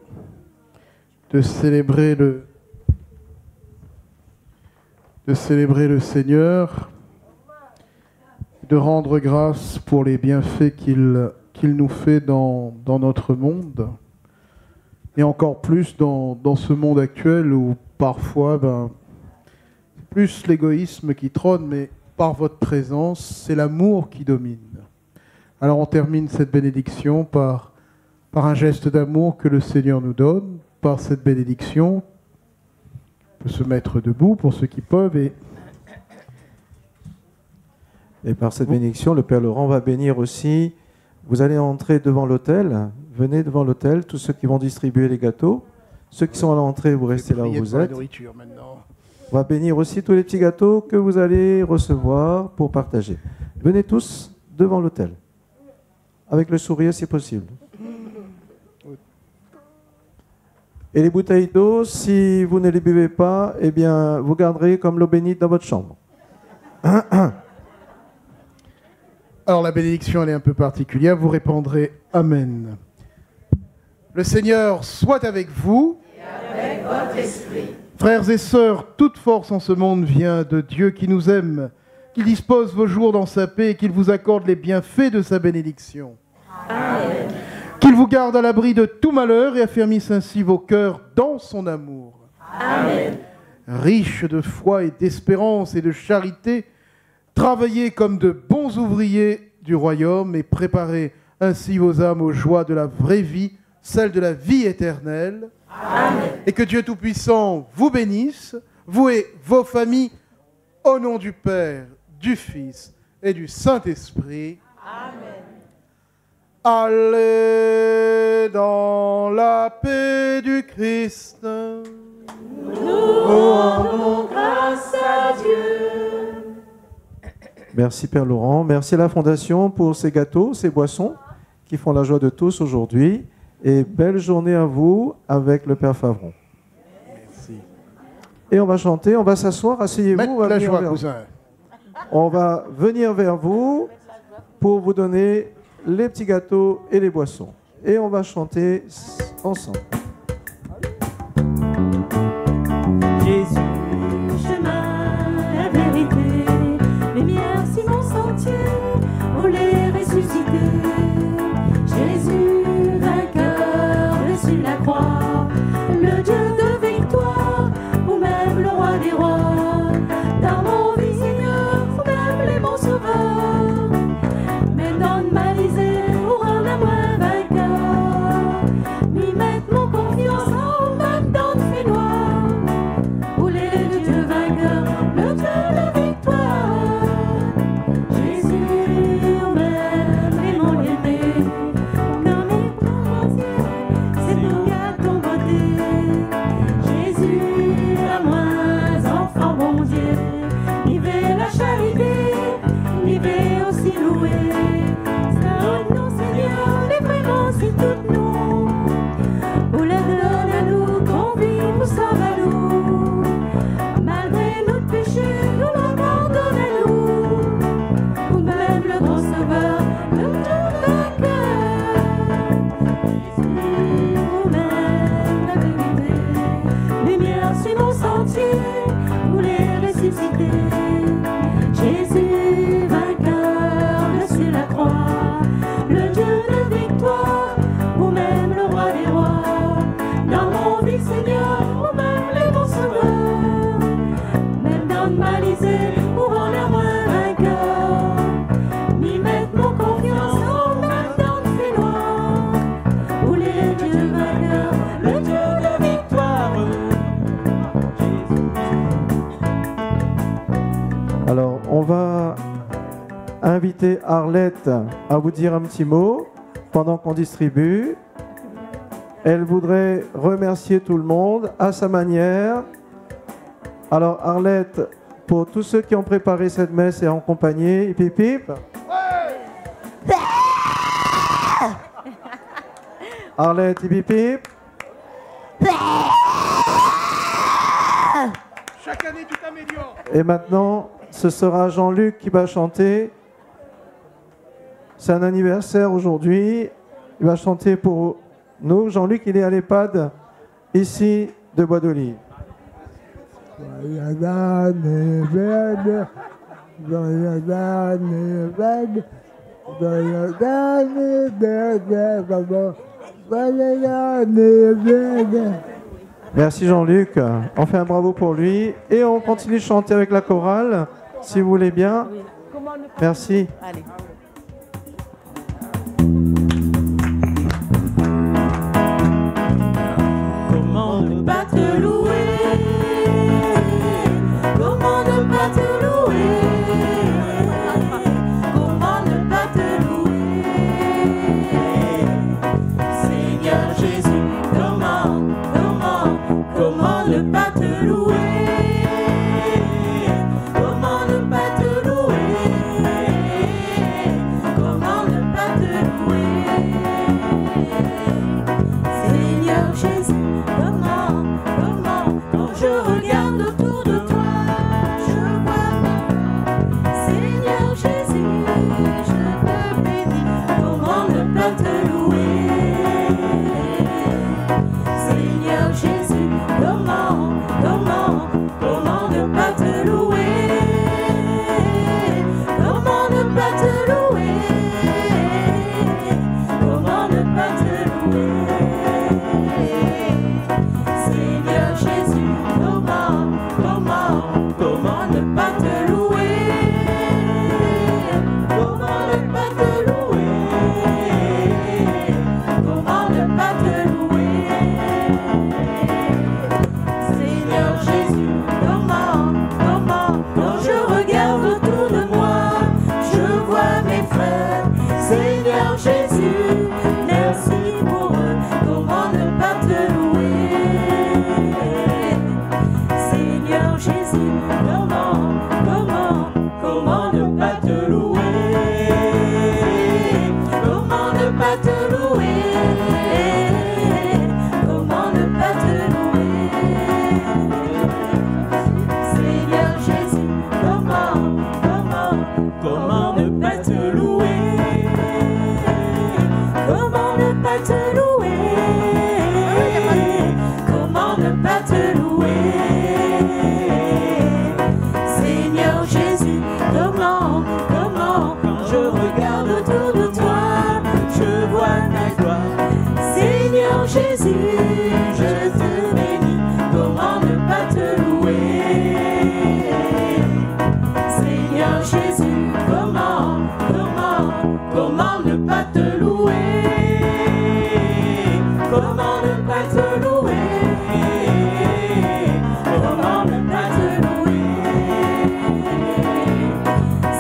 célébrer le Seigneur, de rendre grâce pour les bienfaits qu'il nous fait dans notre monde. Et encore plus dans ce monde actuel où parfois, c'est plus l'égoïsme qui trône, mais par votre présence, c'est l'amour qui domine. Alors on termine cette bénédiction par un geste d'amour que le Seigneur nous donne, par cette bénédiction. On peut se mettre debout pour ceux qui peuvent. Et par cette bénédiction, le Père Laurent va bénir aussi. Vous allez entrer devant l'autel. Venez devant l'autel, tous ceux qui vont distribuer les gâteaux. Ceux qui sont à l'entrée, vous restez là où vous êtes. On va bénir aussi tous les petits gâteaux que vous allez recevoir pour partager. Venez tous devant l'autel. Avec le sourire si possible. Et les bouteilles d'eau, si vous ne les buvez pas, eh bien, vous garderez comme l'eau bénite dans votre chambre. Alors la bénédiction, elle est un peu particulière. Vous répondrez Amen. Le Seigneur soit avec vous. Et avec votre esprit. Frères et sœurs, toute force en ce monde vient de Dieu qui nous aime, qu'il dispose vos jours dans sa paix et qu'il vous accorde les bienfaits de sa bénédiction. Amen. Qu'il vous garde à l'abri de tout malheur et affermisse ainsi vos cœurs dans son amour. Amen. Riches de foi et d'espérance et de charité, travaillez comme de bons ouvriers du royaume et préparez ainsi vos âmes aux joies de la vraie vie, celle de la vie éternelle. Amen. Et que Dieu Tout-Puissant vous bénisse, vous et vos familles, au nom du Père, du Fils et du Saint-Esprit. Amen. Allez dans la paix du Christ. Nous rendons grâce à Dieu. Merci Père Laurent. Merci à la Fondation pour ces gâteaux, ces boissons qui font la joie de tous aujourd'hui. Et belle journée à vous avec le Père Favron. Merci. Et on va chanter, on va s'asseoir, asseyez-vous. La joie, cousin. On va venir vers vous pour vous donner les petits gâteaux et les boissons. Et on va chanter ensemble. Jésus, chemin, la vérité, lumière si mon sentier, pour les ressusciter. Jésus, vainqueur dessus la croix, le Dieu de victoire, ou même le roi des rois. Dans mon vie, Seigneur, ou même les bons sauveurs, mais donne ma lisée pour rendre à moi vainqueur. M'y mettre mon confiance en même dans le fait noir, où les Dieu vainqueur, le Dieu de victoire. Jésus, ou même les mon aimé, comme mes bras entiers, c'est nous garde ton beauté. Jésus, à moi, enfant bon Dieu, il veut la charité, il veut aussi louer. Donne-nous, Seigneur, les vraiment si toutes nous, ou la donne à nous, qu'on vit, nous sauve à nous. Malgré notre péché, nous l'abandonne à nous, ou même le grand sauveur, le Dieu vainqueur. Jésus, ou même la vérité, lumière sur mon sentier, vous les ressusciter. Jésus, vainqueur dessus la croix, le Dieu de victoire, ou même le roi des rois. Dans mon vie, Seigneur, ou même les bons sauveurs, même dans ma lisée, ou en la moi vainqueur. M'y mettre mon confiance, ou même dans le fait noir, où les dieux vainqueurs, le Dieu de victoire. Alors, on va inviter Arlette à vous dire un petit mot pendant qu'on distribue. Elle voudrait remercier tout le monde à sa manière. Alors, Arlette, pour tous ceux qui ont préparé cette messe et accompagné, hip hip hip. Arlette, hip hip hip. Chaque année, tu t'améliores. Et maintenant, ce sera Jean-Luc qui va chanter. C'est un anniversaire aujourd'hui. Il va chanter pour nous. Jean-Luc, il est à l'EHPAD ici de Bois d'Olive. Merci Jean-Luc. On fait un bravo pour lui. Et on continue de chanter avec la chorale, si vous voulez bien. Merci. Allez. Comment ne pas te louer? Comment ne pas te louer? Comment ne pas te louer? Seigneur Jésus, comment ne pas te louer? Comment ne pas te louer? Comment ne pas te louer? Seigneur Jésus, comment, quand je regarde autour de toi, je vois Seigneur Jésus, je te bénis. Comment ne pas te louer? Seigneur Jésus, comment ne pas te louer? Comment ne pas te louer? Comment ne pas te louer? Seigneur Jésus, comment ne pas te louer? Comment ne pas te louer? Comment ne pas te louer? Seigneur Jésus, comment, quand je regarde autour de moi, je vois mes frères. Seigneur Jésus, merci pour eux. Comment ne pas te louer? Seigneur Jésus, comment ne pas te louer? Comment ne pas te louer? Comment ne pas te louer? Seigneur Jésus, comment ne pas te louer? Comment ne pas te louer? Comment ne pas te louer? Seigneur Jésus, comment, quand je regarde autour de toi, je vois ta gloire. Seigneur Jésus, je te bénis. Comment ne pas te louer? Seigneur Jésus, comment ne pas te louer? Comment ne pas te louer? Comment ne pas te louer?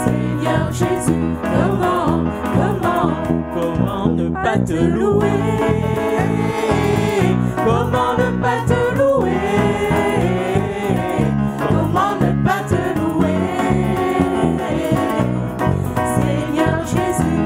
Seigneur Jésus, comment ne pas te louer? Comment ne pas te louer? Comment ne pas te louer? Seigneur Jésus,